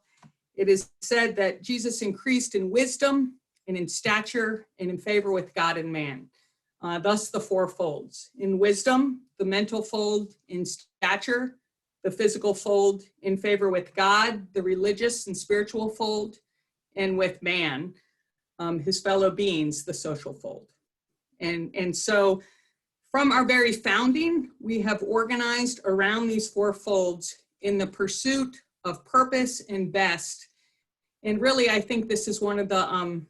it is said that Jesus increased in wisdom and in stature and in favor with God and man. Thus the four folds. In wisdom, the mental fold; in stature, the physical fold; in favor with God, the religious and spiritual fold; and with man, his fellow beings, the social fold. And so from our very founding, we have organized around these four folds in the pursuit of purpose and best. And really, I think this is one of the,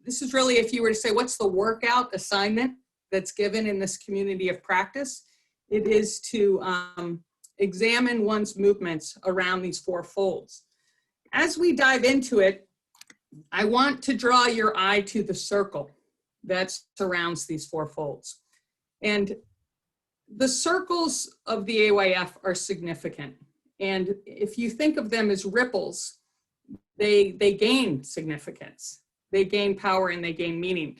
this is really, if you were to say, what's the workout assignment that's given in this community of practice? It is to examine one's movements around these four folds. As we dive into it, I want to draw your eye to the circle that surrounds these four folds. And the circles of the AYF are significant. And if you think of them as ripples, they gain significance, they gain power, and they gain meaning.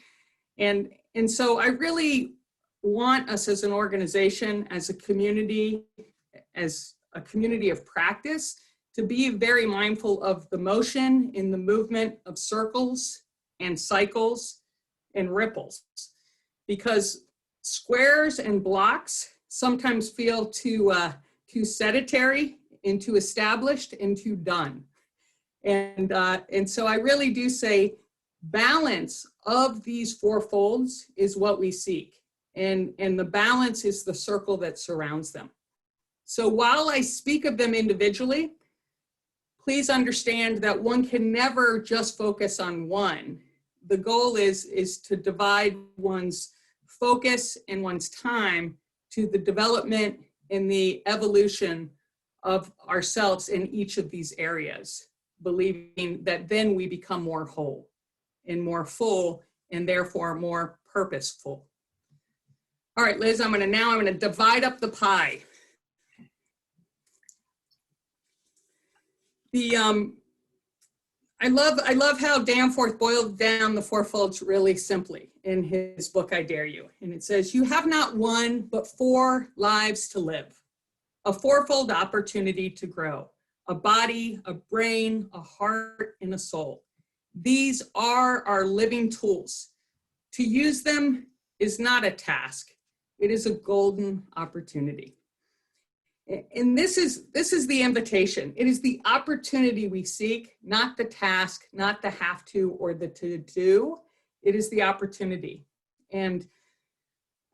And so I really want us as an organization, as a community of practice, to be very mindful of the motion in the movement of circles and cycles and ripples, because squares and blocks sometimes feel too sedentary and too established and too done. And so I really do say balance of these four folds is what we seek. And the balance is the circle that surrounds them. So while I speak of them individually, please understand that one can never just focus on one. The goal is to divide one's focus and one's time to the development and the evolution of ourselves in each of these areas, believing that then we become more whole and more full and therefore more purposeful. All right, Liz, I'm gonna divide up the pie. I love how Danforth boiled down the four folds really simply in his book, I Dare You. And it says, you have not one, but four lives to live, a fourfold opportunity to grow, a body, a brain, a heart, and a soul. These are our living tools. To use them is not a task. It is a golden opportunity. And this is the invitation. It is the opportunity we seek, not the task, not the have to or the to do. It is the opportunity. And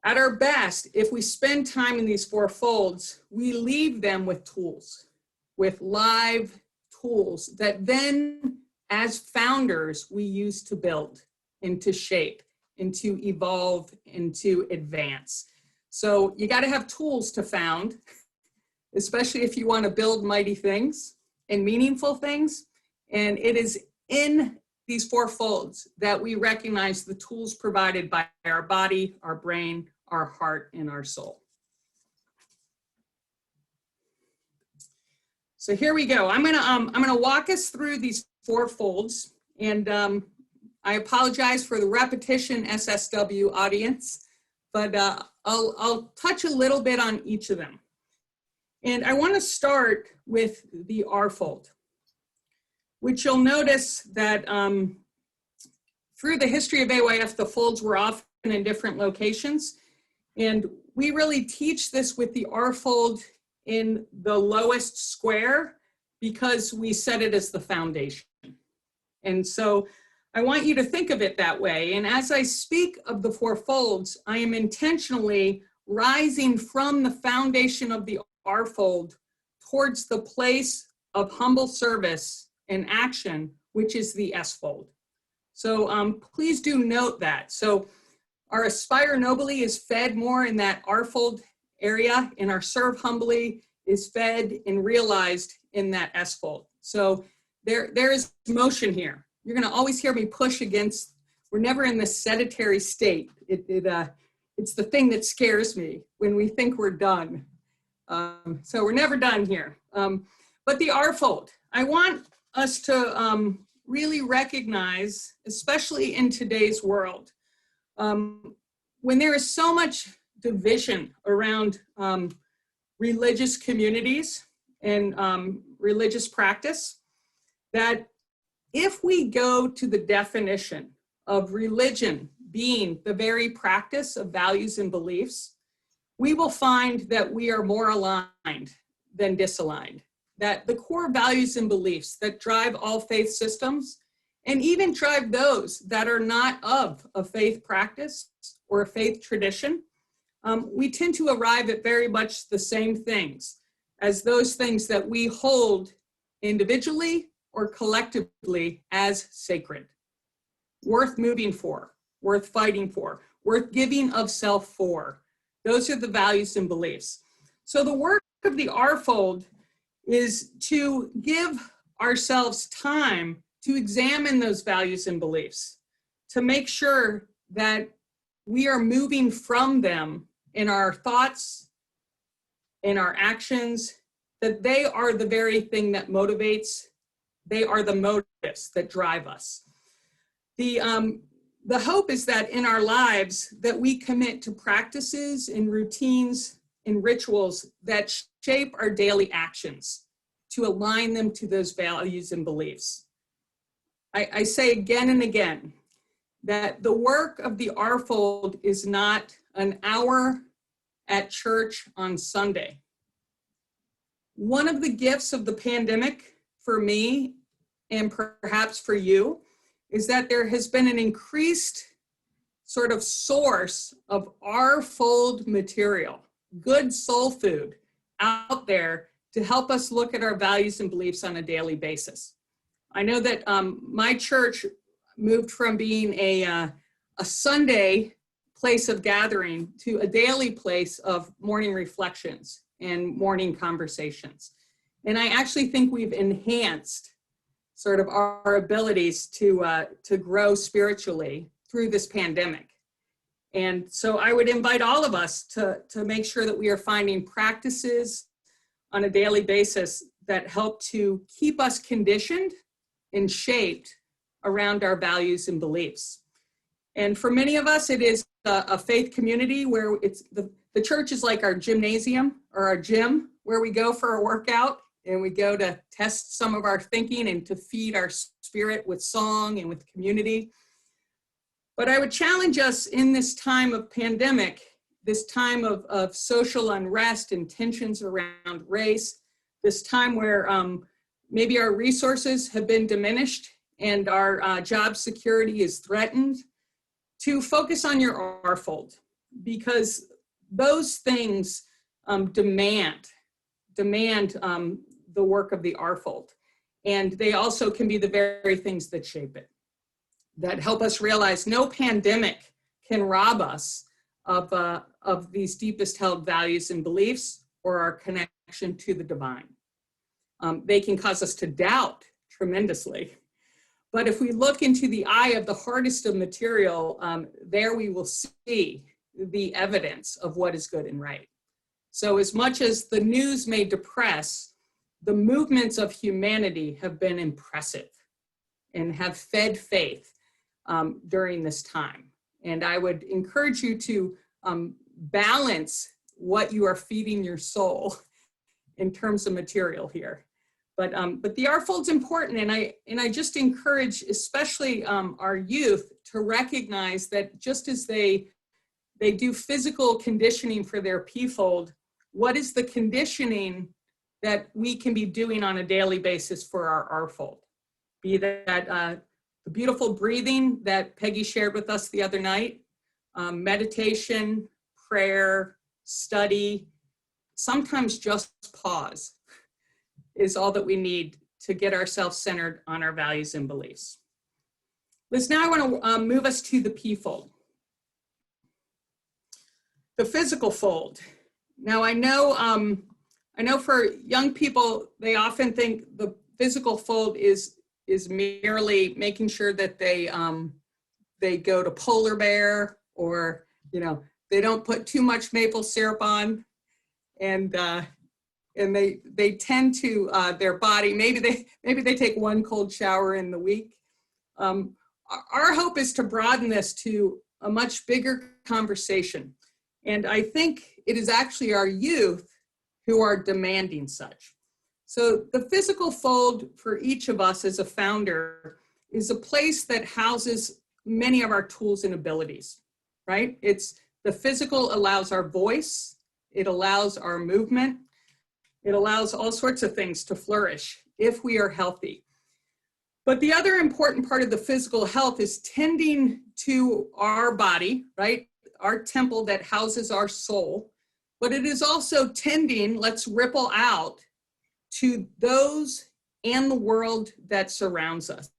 at our best, if we spend time in these four folds, we leave them with tools, with live tools that then, as founders, we use to build and to shape and to evolve and to advance. So you got to have tools to found, especially if you want to build mighty things and meaningful things. And it is in these four folds that we recognize the tools provided by our body, our brain, our heart, and our soul. So here we go. I'm gonna walk us through these four folds, and I apologize for the repetition, SSW audience, but I'll touch a little bit on each of them. And I want to start with the R fold, which you'll notice that through the history of AYF, the folds were often in different locations. And we really teach this with the R fold in the lowest square because we set it as the foundation. And so I want you to think of it that way. And as I speak of the four folds, I am intentionally rising from the foundation of the R fold towards the place of humble service and action, which is the S fold. So please do note that. So our aspire nobly is fed more in that R fold area, and our serve humbly is fed and realized in that S fold. So there is motion here. You're going to always hear me push against, we're never in this sedentary state. It's the thing that scares me when we think we're done. So we're never done here. But the R fold, I want us to really recognize, especially in today's world, when there is so much division around religious communities and religious practice, that if we go to the definition of religion being the very practice of values and beliefs, we will find that we are more aligned than disaligned. That the core values and beliefs that drive all faith systems, and even drive those that are not of a faith practice or a faith tradition, we tend to arrive at very much the same things as those things that we hold individually or collectively as sacred, worth moving for, worth fighting for, worth giving of self for. Those are the values and beliefs. So the work of the R fold is to give ourselves time to examine those values and beliefs, to make sure that we are moving from them in our thoughts, in our actions, that they are the very thing that motivates, they are the motives that drive us. The hope is that in our lives that we commit to practices and routines and rituals that shape our daily actions to align them to those values and beliefs. I say again and again that the work of the R-Fold is not an hour at church on Sunday. One of the gifts of the pandemic for me, and perhaps for you, is that there has been an increased sort of source of R-Fold material, good soul food out there to help us look at our values and beliefs on a daily basis. I know that my church moved from being a Sunday place of gathering to a daily place of morning reflections and morning conversations. And I actually think we've enhanced sort of our abilities to grow spiritually through this pandemic. And so I would invite all of us to make sure that we are finding practices on a daily basis that help to keep us conditioned and shaped around our values and beliefs. And for many of us, it is a faith community where it's the church is like our gymnasium or our gym where we go for a workout and we go to test some of our thinking and to feed our spirit with song and with community. But I would challenge us in this time of pandemic, this time of social unrest and tensions around race, this time where maybe our resources have been diminished and our job security is threatened, to focus on your R-Fold, because those things demand the work of the R-Fold. And they also can be the very things that shape it, that help us realize no pandemic can rob us of these deepest held values and beliefs or our connection to the divine. They can cause us to doubt tremendously. But if we look into the eye of the hardest of material, there we will see the evidence of what is good and right. So as much as the news may depress, the movements of humanity have been impressive and have fed faith during this time. And I would encourage you to balance what you are feeding your soul in terms of material here. But the R-Fold's important, and I just encourage, especially our youth, to recognize that just as they do physical conditioning for their P-fold, what is the conditioning that we can be doing on a daily basis for our R-Fold? Be that the beautiful breathing that Peggy shared with us the other night, meditation, prayer, study, sometimes just pause is all that we need to get ourselves centered on our values and beliefs. Liz, now I want to move us to the P-fold. The physical fold. Now I know for young people, they often think the physical fold is merely making sure that they go to Polar Bear, or they don't put too much maple syrup on, and they tend to their body. Maybe they take one cold shower in the week. Our hope is to broaden this to a much bigger conversation, and I think it is actually our youth who are demanding such. So the physical fold for each of us as a founder is a place that houses many of our tools and abilities, right? The physical allows our voice, it allows our movement, it allows all sorts of things to flourish if we are healthy. But the other important part of the physical health is tending to our body, right? Our temple that houses our soul, but it is also tending, let's ripple out, to those and the world that surrounds us.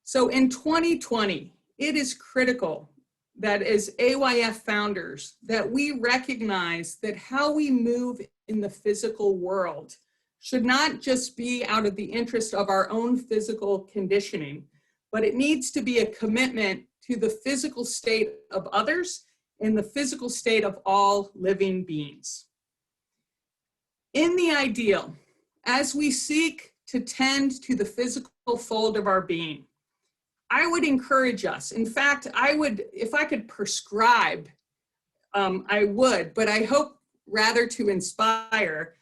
So in 2020, it is critical that as AYF founders, that we recognize that how we move in the physical world should not just be out of the interest of our own physical conditioning, but it needs to be a commitment to the physical state of others and the physical state of all living beings. In the ideal, as we seek to tend to the physical fold of our being, I would encourage us. In fact, I would, if I could prescribe, I would, but I hope rather to inspire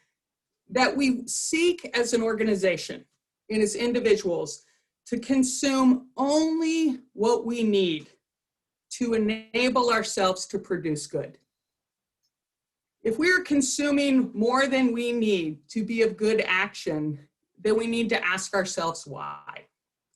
that we seek as an organization and as individuals to consume only what we need to enable ourselves to produce good. If we are consuming more than we need to be of good action, then we need to ask ourselves why.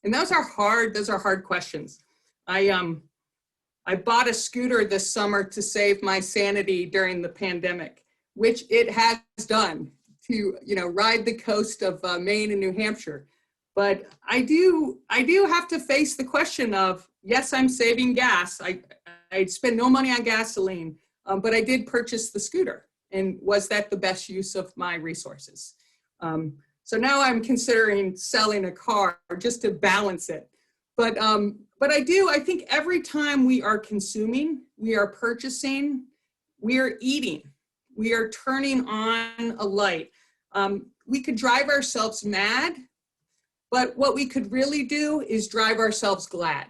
And those are hard questions. I bought a scooter this summer to save my sanity during the pandemic, which it has done, to ride the coast of Maine and New Hampshire. But I do have to face the question of, yes, I'm saving gas. I spend no money on gasoline, but I did purchase the scooter. And was that the best use of my resources? So now I'm considering selling a car just to balance it. But I think every time we are consuming, we are purchasing, we are eating, we are turning on a light. We could drive ourselves mad, but what we could really do is drive ourselves glad.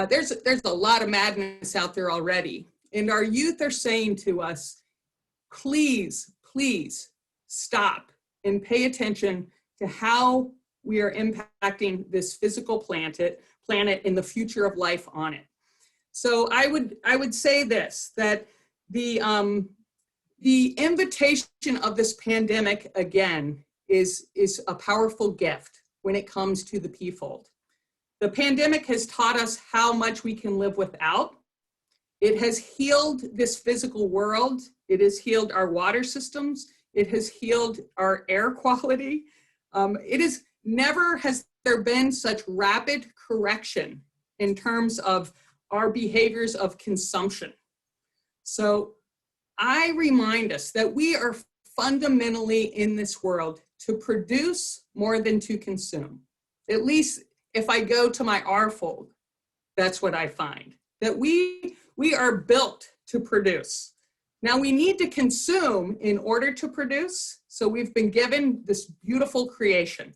There's a lot of madness out there already. And our youth are saying to us, please, please stop and pay attention to how we are impacting this physical planet and the future of life on it. So I would say this, that the invitation of this pandemic, again, is a powerful gift when it comes to the P-fold. The pandemic has taught us how much we can live without. It has healed this physical world. It has healed our water systems. It has healed our air quality. Never has there been such rapid correction in terms of our behaviors of consumption. So I remind us that we are fundamentally in this world to produce more than to consume. At least if I go to my R-fold, that's what I find, that we are built to produce. Now we need to consume in order to produce. So we've been given this beautiful creation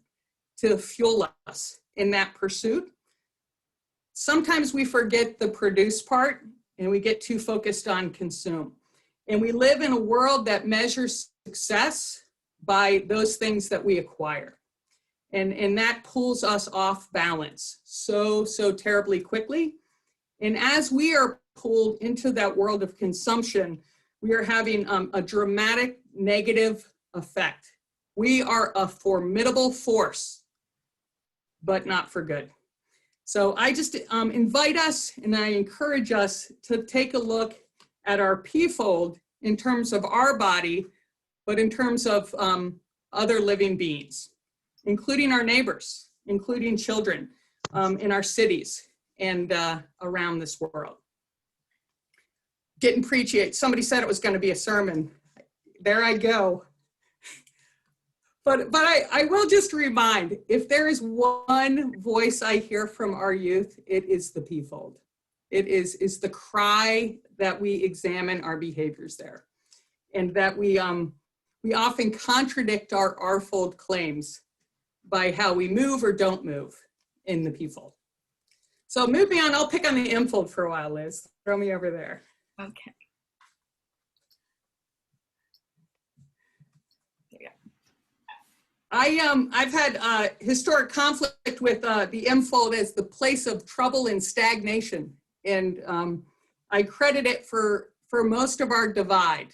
to fuel us in that pursuit. Sometimes we forget the produce part and we get too focused on consume. And we live in a world that measures success by those things that we acquire. And that pulls us off balance so terribly quickly. And as we are pulled into that world of consumption, we are having a dramatic negative effect. We are a formidable force, but not for good. So I just invite us and I encourage us to take a look at our P-fold in terms of our body, but in terms of other living beings, including our neighbors, including children in our cities and around this world. Getting preachy. Somebody said it was going to be a sermon. There I go. But I will just remind, if there is one voice I hear from our youth, it is the P-fold. It is the cry that we examine our behaviors there, and that we often contradict our R-fold claims by how we move or don't move in the P-fold. So move me on. I'll pick on the M-fold for a while, Liz. Throw me over there. Okay. I've had historic conflict with the M-fold as the place of trouble and stagnation, and I credit it for most of our divide,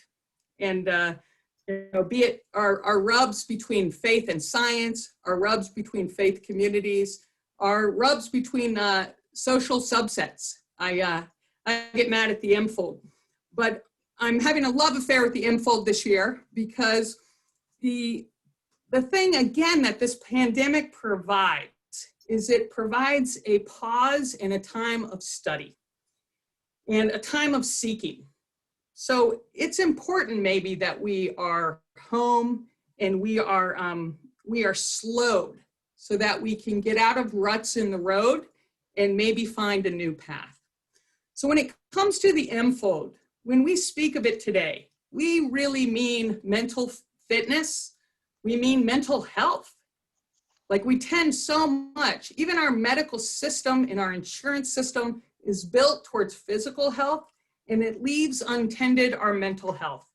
and be it our rubs between faith and science, our rubs between faith communities, our rubs between social subsets. I get mad at the M-fold, but I'm having a love affair with the M-fold this year because the thing, again, that this pandemic provides is it provides a pause and a time of study and a time of seeking. So it's important maybe that we are home and we are slowed so that we can get out of ruts in the road and maybe find a new path. So when it comes to the M-fold, when we speak of it today, we really mean mental fitness. We mean mental health. Like we tend so much, even our medical system and our insurance system is built towards physical health, and it leaves untended our mental health.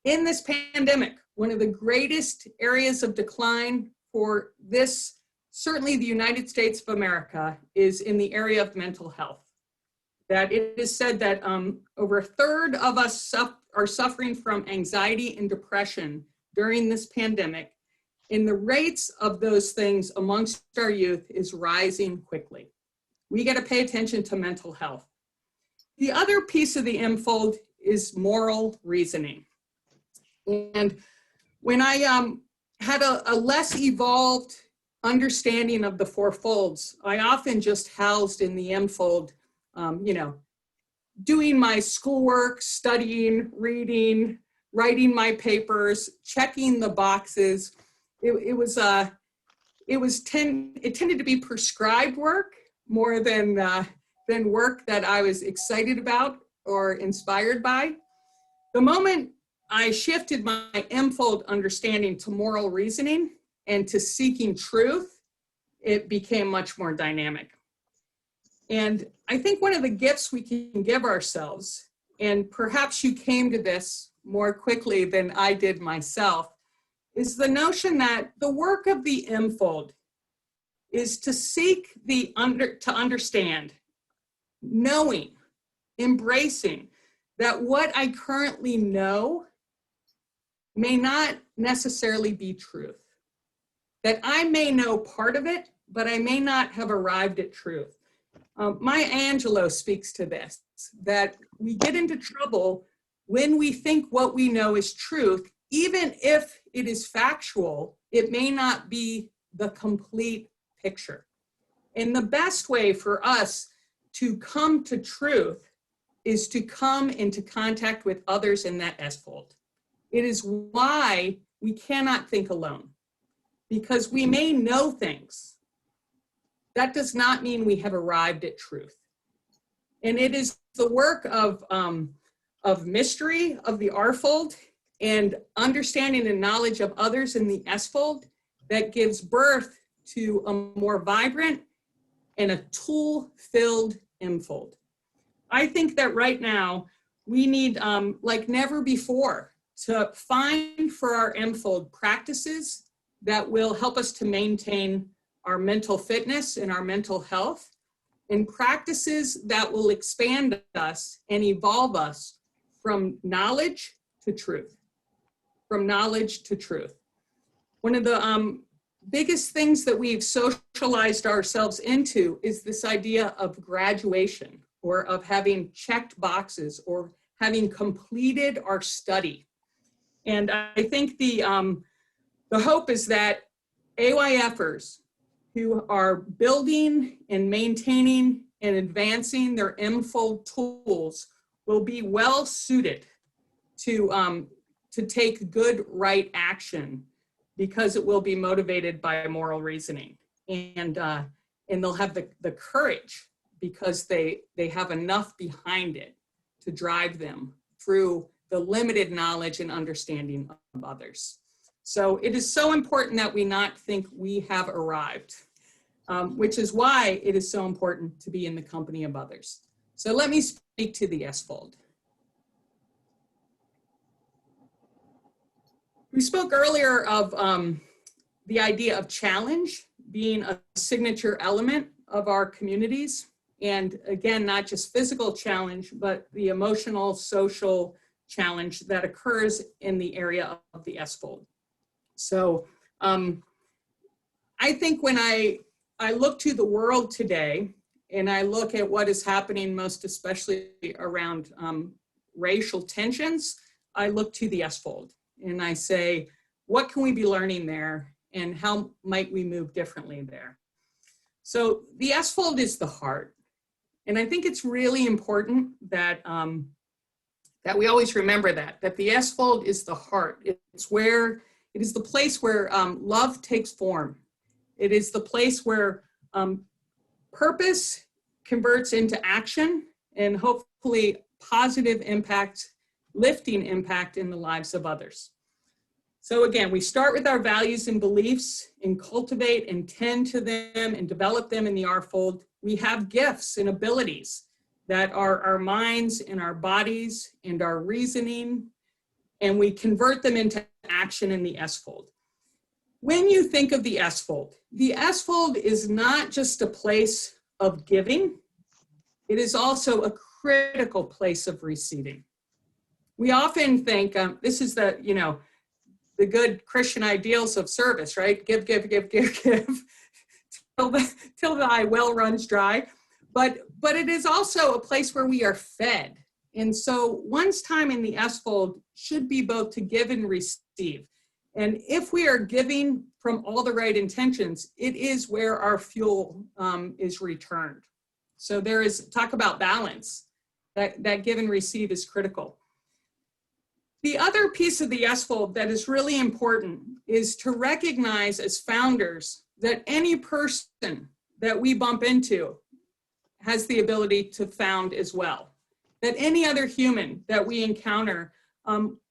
In this pandemic, one of the greatest areas of decline for this certainly the United States of America is in the area of mental health. That it is said that over a third of us are suffering from anxiety and depression during this pandemic, and the rates of those things amongst our youth is rising quickly. We got to pay attention to mental health. The other piece of the M-fold is moral reasoning. And when I had a less evolved understanding of the four folds, I often just housed in the M-fold, doing my schoolwork, studying, reading, writing my papers, checking the boxes. It tended to be prescribed work more than work that I was excited about or inspired by. The moment I shifted my M-fold understanding to moral reasoning and to seeking truth, it became much more dynamic. And I think one of the gifts we can give ourselves, and perhaps you came to this more quickly than I did myself, is the notion that the work of the M-fold is to seek to understand, knowing, embracing that what I currently know may not necessarily be truth. That I may know part of it, but I may not have arrived at truth. Maya Angelou speaks to this, that we get into trouble when we think what we know is truth, even if it is factual, it may not be the complete picture. And the best way for us to come to truth is to come into contact with others in that S-fold. It is why we cannot think alone, because we may know things. That does not mean we have arrived at truth. And it is the work of mystery of the R-fold and understanding and knowledge of others in the S-fold that gives birth to a more vibrant and a tool-filled M-fold. I think that right now we need, like never before, to find for our M-fold practices that will help us to maintain our mental fitness and our mental health, and practices that will expand us and evolve us from knowledge to truth, from knowledge to truth. One of the biggest things that we've socialized ourselves into is this idea of graduation, or of having checked boxes, or having completed our study. And I think the hope is that AYFers who are building and maintaining and advancing their M-fold tools will be well suited to take good, right action, because it will be motivated by moral reasoning. And they'll have the courage, because they have enough behind it to drive them through the limited knowledge and understanding of others. So it is so important that we not think we have arrived, which is why it is so important to be in the company of others. So let me speak to the S-fold. We spoke earlier of the idea of challenge being a signature element of our communities. And again, not just physical challenge, but the emotional, social challenge that occurs in the area of the S-fold. So I think when I look to the world today, and I look at what is happening most especially around racial tensions, I look to the S-fold and I say, what can we be learning there, and how might we move differently there? So the S-fold is the heart. And I think it's really important that, that we always remember that the S-fold is the heart. It is the place where love takes form. It is the place where purpose converts into action, and hopefully positive impact, lifting impact in the lives of others. So again, we start with our values and beliefs and cultivate and tend to them and develop them in the R-fold. We have gifts and abilities that are our minds and our bodies and our reasoning, and we convert them into action in the S-fold. when you think of the S-fold is not just a place of giving, it is also a critical place of receiving. We often think, this is the, you know, the good Christian ideals of service, right? Give, give, give, give, give, till thy well runs dry. But it is also a place where we are fed. And so one's time in the S-fold should be both to give and receive. And if we are giving from all the right intentions, it is where our fuel is returned. So there is, talk about balance, that give and receive is critical. The other piece of the S-fold that is really important is to recognize as founders that any person that we bump into has the ability to found as well. That any other human that we encounter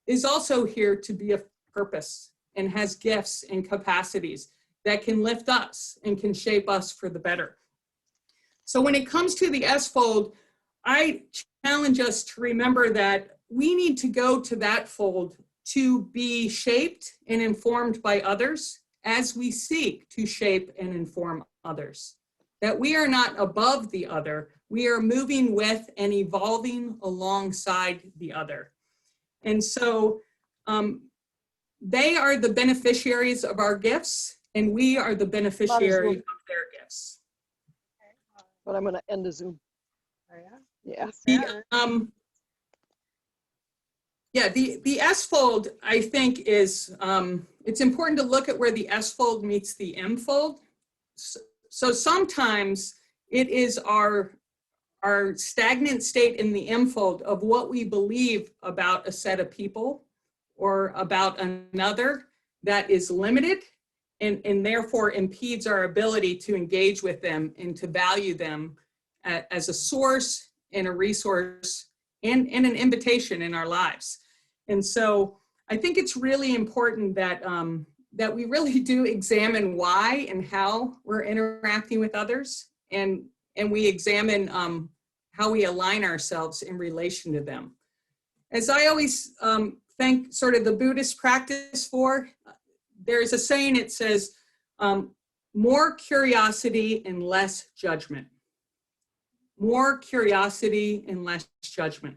is also here to be of purpose and has gifts and capacities that can lift us and can shape us for the better. So when it comes to the S-fold, I challenge us to remember that we need to go to that fold to be shaped and informed by others as we seek to shape and inform others. That we are not above the other, we are moving with and evolving alongside the other. And so they are the beneficiaries of our gifts, and we are the beneficiary of their gifts. But I'm going to end the Zoom. Yeah. The S-fold, I think, is, it's important to look at where the S-fold meets the M-fold. So sometimes it is our stagnant state in the M-fold of what we believe about a set of people or about another that is limited and therefore impedes our ability to engage with them and to value them as a source and a resource and an invitation in our lives. And so I think it's really important that, that we really do examine why and how we're interacting with others, and we examine how we align ourselves in relation to them. As I always thank sort of the Buddhist practice for, there's a saying, it says, more curiosity and less judgment. More curiosity and less judgment.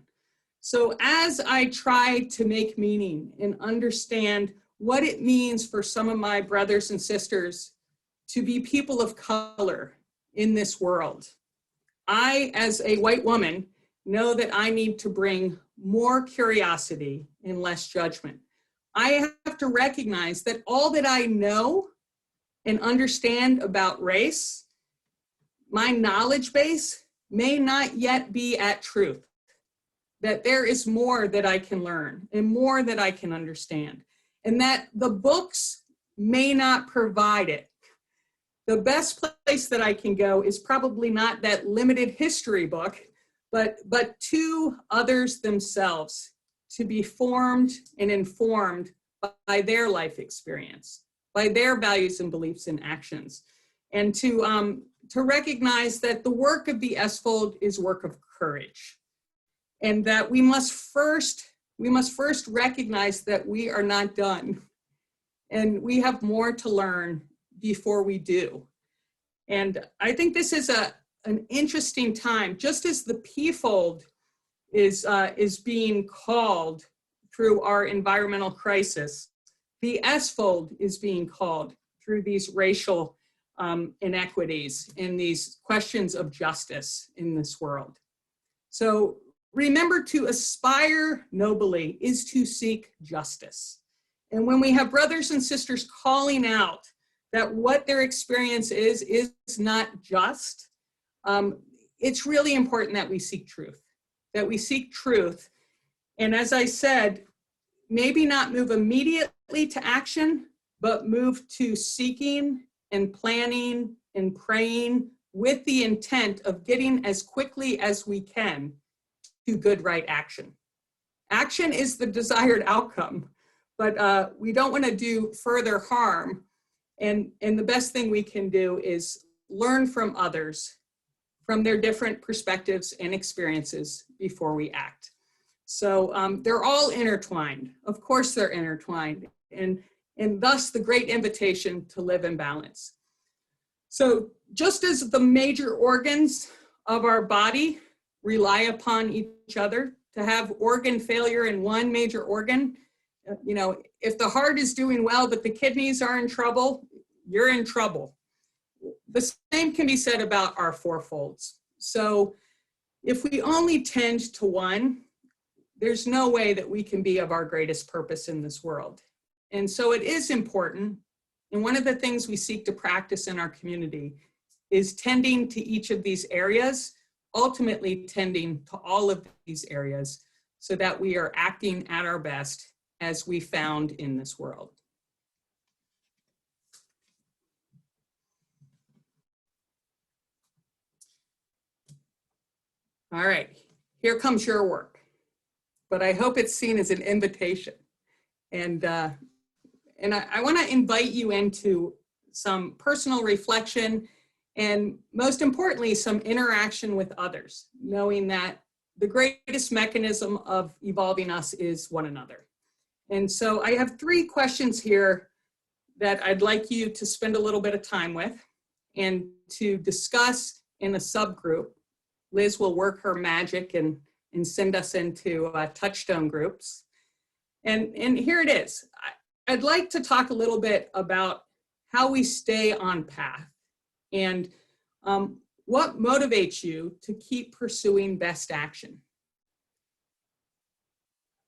So as I try to make meaning and understand what it means for some of my brothers and sisters to be people of color in this world, I, as a white woman, know that I need to bring more curiosity and less judgment. I have to recognize that all that I know and understand about race, my knowledge base may not yet be at truth, that there is more that I can learn and more that I can understand, and that the books may not provide it. The best place that I can go is probably not that limited history book, but to others themselves, to be formed and informed by their life experience, by their values and beliefs and actions, and to recognize that the work of the S-fold is work of courage, and that we must first recognize that we are not done, and we have more to learn before we do. And I think this is an interesting time, just as the P-fold is being called through our environmental crisis, the S-fold is being called through these racial inequities and these questions of justice in this world. So remember, to aspire nobly is to seek justice. And when we have brothers and sisters calling out that what their experience is not just, it's really important that we seek truth, And as I said, maybe not move immediately to action, but move to seeking and planning and praying with the intent of getting as quickly as we can to good, right action. Action is the desired outcome, but we don't want to do further harm. And the best thing we can do is learn from others, from their different perspectives and experiences before we act. So they're all intertwined. Of course they're intertwined. And and thus the great invitation to live in balance. So just as the major organs of our body rely upon each other, to have organ failure in one major organ, if the heart is doing well, but the kidneys are in trouble, you're in trouble. The same can be said about our fourfolds. So if we only tend to one, there's no way that we can be of our greatest purpose in this world. And so it is important, and one of the things we seek to practice in our community is tending to each of these areas, ultimately tending to all of these areas, so that we are acting at our best as we found in this world. All right, here comes your work, but I hope it's seen as an invitation. And I want to invite you into some personal reflection and, most importantly, some interaction with others, knowing that the greatest mechanism of evolving us is one another. And so I have 3 questions here that I'd like you to spend a little bit of time with and to discuss in a subgroup. Liz will work her magic and send us into touchstone groups. And here it is. I'd like to talk a little bit about how we stay on path and what motivates you to keep pursuing best action.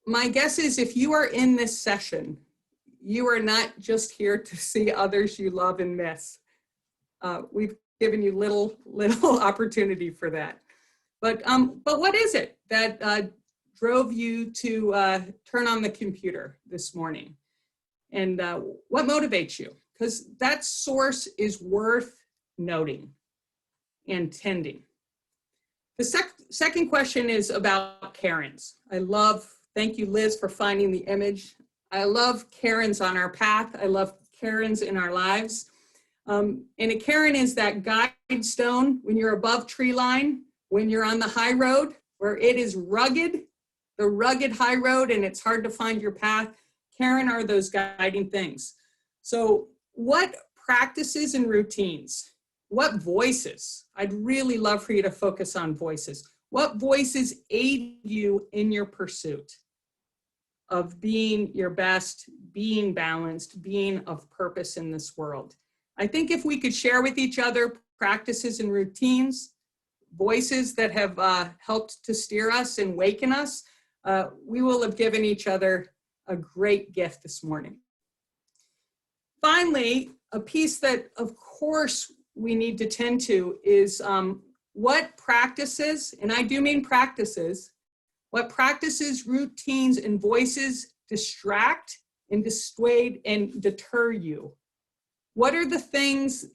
My guess is if you are in this session, you are not just here to see others you love and miss. We've given you little opportunity for that. But what is it that drove you to turn on the computer this morning? And what motivates you? Because that source is worth noting and tending. The second question is about Karens. Thank you, Liz, for finding the image. I love Karens on our path. I love Karens in our lives. And a Karen is that guide stone when you're above tree line, when you're on the high road, where it is rugged, the rugged high road, and it's hard to find your path. Karen are those guiding things. So what practices and routines, what voices, I'd really love for you to focus on voices. What voices aid you in your pursuit of being your best, being balanced, being of purpose in this world? I think if we could share with each other practices and routines, voices that have helped to steer us and waken us, we will have given each other a great gift this morning. Finally, a piece that of course we need to tend to is what practices, and I do mean practices, what practices, routines, and voices distract and dissuade and deter you? What are the things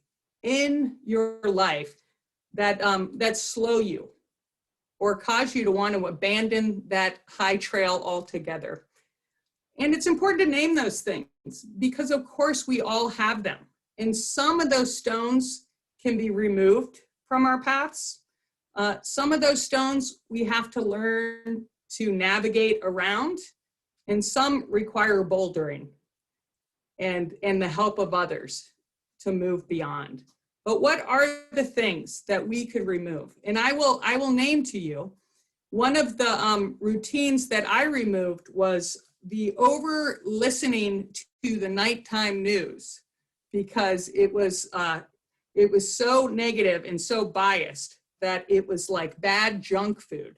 in your life that slow you or cause you to want to abandon that high trail altogether? And it's important to name those things because of course we all have them. And some of those stones can be removed from our paths. Some of those stones we have to learn to navigate around, and some require bouldering and the help of others to move beyond. But what are the things that we could remove? And I will name to you, one of the routines that I removed was the over listening to the nighttime news, because it was so negative and so biased that it was like bad junk food.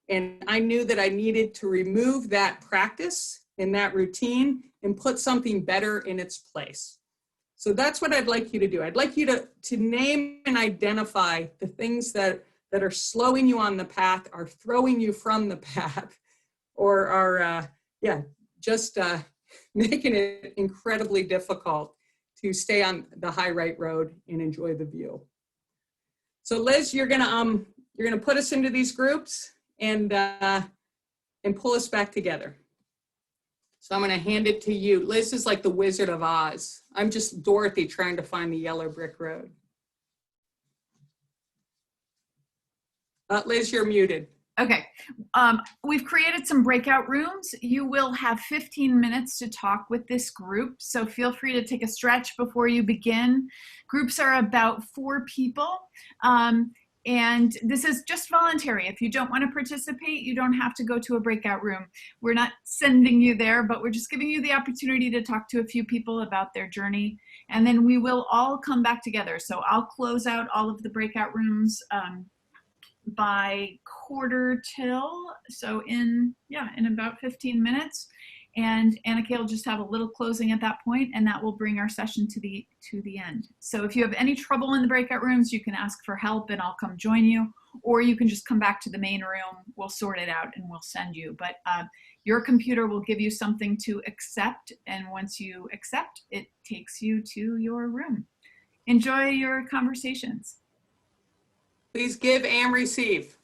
And I knew that I needed to remove that practice and that routine and put something better in its place. So that's what I'd like you to do. I'd like you to name and identify the things that are slowing you on the path, are throwing you from the path, or are, just making it incredibly difficult to stay on the high right road and enjoy the view. So Liz, you're gonna put us into these groups and pull us back together. So I'm gonna hand it to you. Liz is like the Wizard of Oz. I'm just Dorothy trying to find the yellow brick road. Liz, you're muted. Okay, we've created some breakout rooms. You will have 15 minutes to talk with this group, so feel free to take a stretch before you begin. Groups are about 4 people, and this is just voluntary. If you don't want to participate, you don't have to go to a breakout room. We're not sending you there, but we're just giving you the opportunity to talk to a few people about their journey, and then we will all come back together. So I'll close out all of the breakout rooms by quarter till, so in about 15 minutes, and Anna Kay will just have a little closing at that point, and that will bring our session to the end. So if you have any trouble in the breakout rooms, you can ask for help and I'll come join you, or you can just come back to the main room. We'll sort it out and we'll send you, but your computer will give you something to accept, and once you accept, it takes you to your room. Enjoy your conversations. Please give and receive.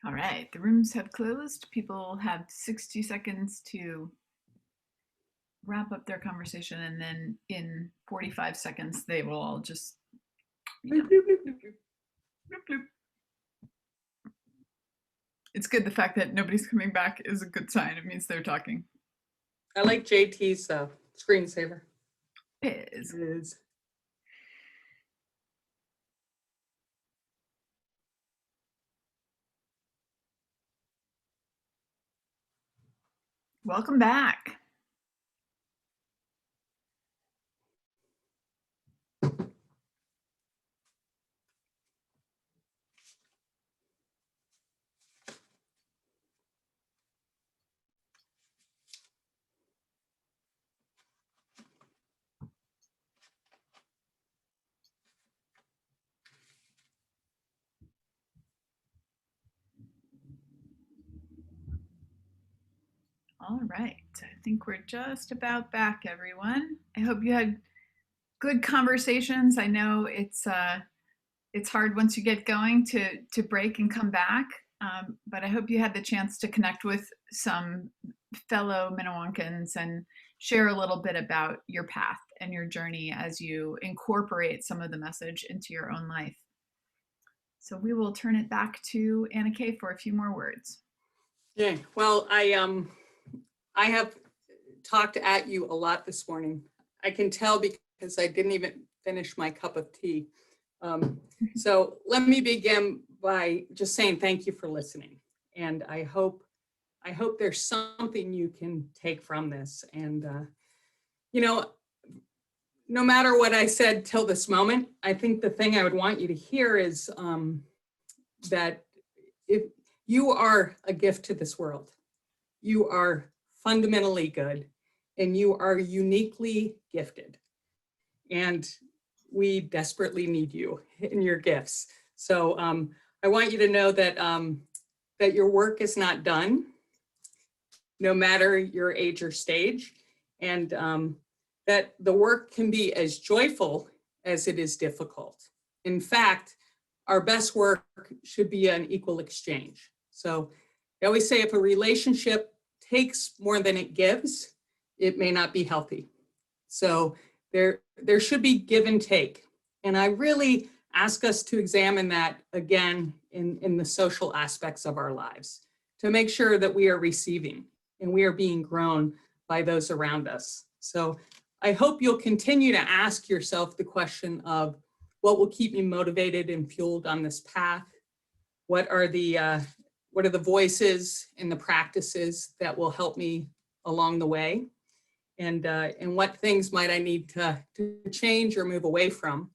All right, the rooms have closed. People have 60 seconds to wrap up their conversation, and then in 45 seconds, they will all just be done. Bloop, bloop. It's good. The fact that nobody's coming back is a good sign. It means they're talking. I like JT's screensaver. It is. It is. Welcome back. All right, I think we're just about back, everyone. I hope you had good conversations. I know it's hard once you get going to break and come back, but I hope you had the chance to connect with some fellow Minnewankans and share a little bit about your path and your journey as you incorporate some of the message into your own life. So we will turn it back to Anna Kay for a few more words. Yeah, well, I have talked at you a lot this morning. I can tell because I didn't even finish my cup of tea. So let me begin by just saying thank you for listening. And I hope there's something you can take from this. And, no matter what I said till this moment, I think the thing I would want you to hear is that if you are a gift to this world, you are fundamentally good, and you are uniquely gifted. And we desperately need you and your gifts. So I want you to know that that your work is not done, no matter your age or stage, and that the work can be as joyful as it is difficult. In fact, our best work should be an equal exchange. So I always say if a relationship takes more than it gives, it may not be healthy. So there should be give and take. And I really ask us to examine that again in the social aspects of our lives, to make sure that we are receiving and we are being grown by those around us. So I hope you'll continue to ask yourself the question of what will keep me motivated and fueled on this path? What are the voices and the practices that will help me along the way? And what things might I need to change or move away from,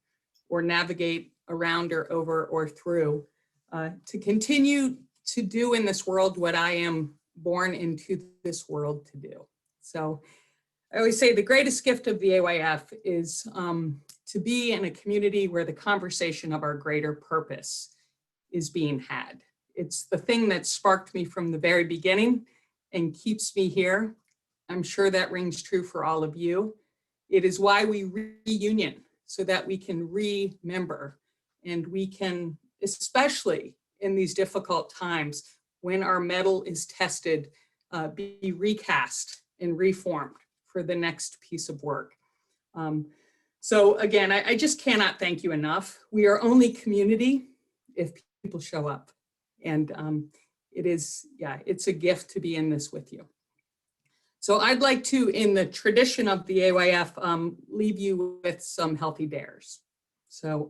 or navigate around or over or through, to continue to do in this world what I am born into this world to do. So I always say the greatest gift of the AYF is to be in a community where the conversation of our greater purpose is being had. It's the thing that sparked me from the very beginning and keeps me here. I'm sure that rings true for all of you. It is why we reunion, so that we can remember, and we can, especially in these difficult times when our mettle is tested, be recast and reformed for the next piece of work. So again, I just cannot thank you enough. We are only community if people show up. And it's a gift to be in this with you. So I'd like to, in the tradition of the AYF, leave you with some healthy dares. So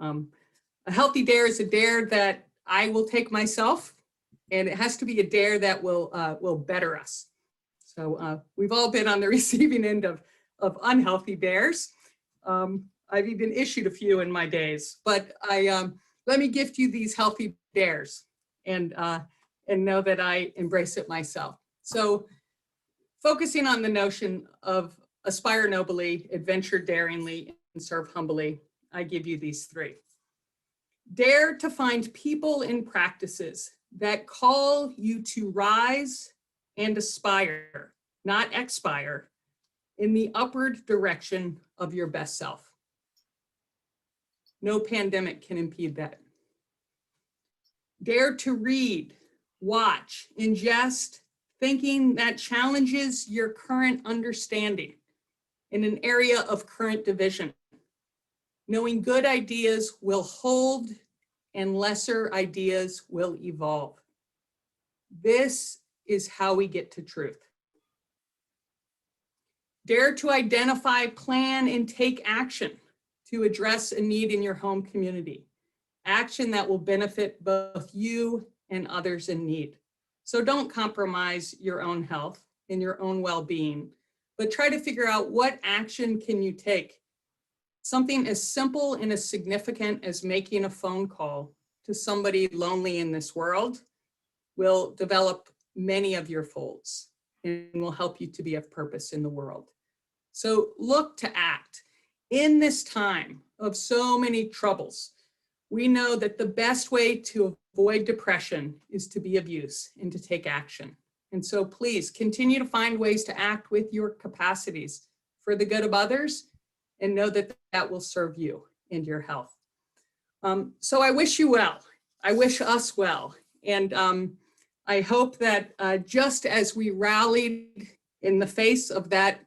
a healthy dare is a dare that I will take myself, and it has to be a dare that will better us. So we've all been on the receiving end of unhealthy dares. I've even issued a few in my days, but let me gift you these healthy dares, and know that I embrace it myself. So focusing on the notion of aspire nobly, adventure daringly, and serve humbly, I give you these three. Dare to find people and practices that call you to rise and aspire, not expire, in the upward direction of your best self. No pandemic can impede that. Dare to read watch, ingest, thinking that challenges your current understanding in an area of current division. Knowing good ideas will hold and lesser ideas will evolve. This is how we get to truth. Dare to identify, plan, and take action to address a need in your home community. Action that will benefit both you and others in need. So don't compromise your own health and your own well-being, but try to figure out what action can you take. Something as simple and as significant as making a phone call to somebody lonely in this world will develop many of your folds and will help you to be of purpose in the world. So look to act. In this time of so many troubles, we know that the best way to avoid depression is to be of use and to take action. And so please continue to find ways to act with your capacities for the good of others and know that that will serve you and your health. So I wish you well. I wish us well. And I hope that just as we rallied in the face of that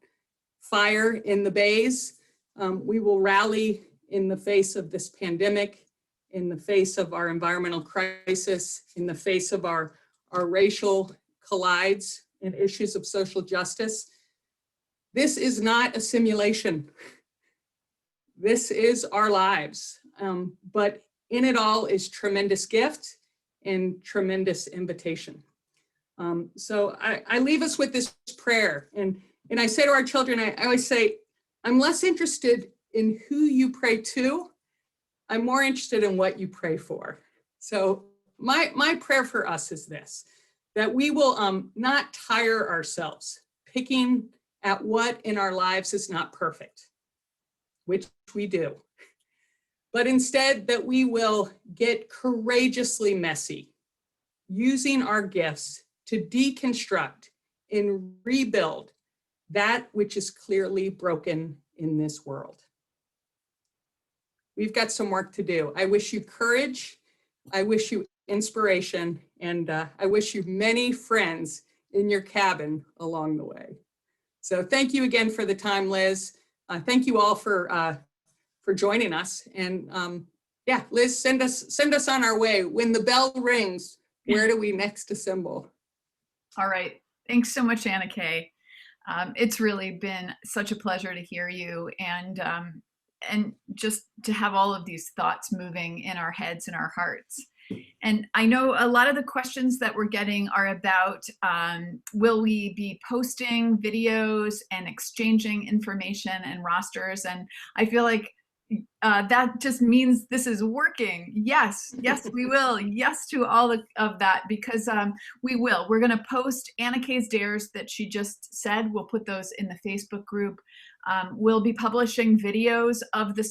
fire in the bays, we will rally in the face of this pandemic, in the face of our environmental crisis, in the face of our racial collides and issues of social justice. This is not a simulation. This is our lives, but in it all is tremendous gift and tremendous invitation. So I leave us with this prayer, and I say to our children, I always say, I'm less interested in who you pray to, I'm more interested in what you pray for. So my prayer for us is this, that we will not tire ourselves picking at what in our lives is not perfect, which we do, but instead that we will get courageously messy, using our gifts to deconstruct and rebuild that which is clearly broken in this world. We've got some work to do. I wish you courage. I wish you inspiration. And I wish you many friends in your cabin along the way. So thank you again for the time, Liz. Thank you all for joining us. And yeah, Liz, send us on our way. When the bell rings, where do we next assemble? All right. Thanks so much, Anna Kay. It's really been such a pleasure to hear you and just to have all of these thoughts moving in our heads and our hearts. And I know a lot of the questions that we're getting are about, will we be posting videos and exchanging information and rosters? And I feel like that just means this is working. Yes, yes, we will. Yes to all of that, because we will. We're going to post Anna Kay's dares that she just said. We'll put those in the Facebook group. We'll be publishing videos of the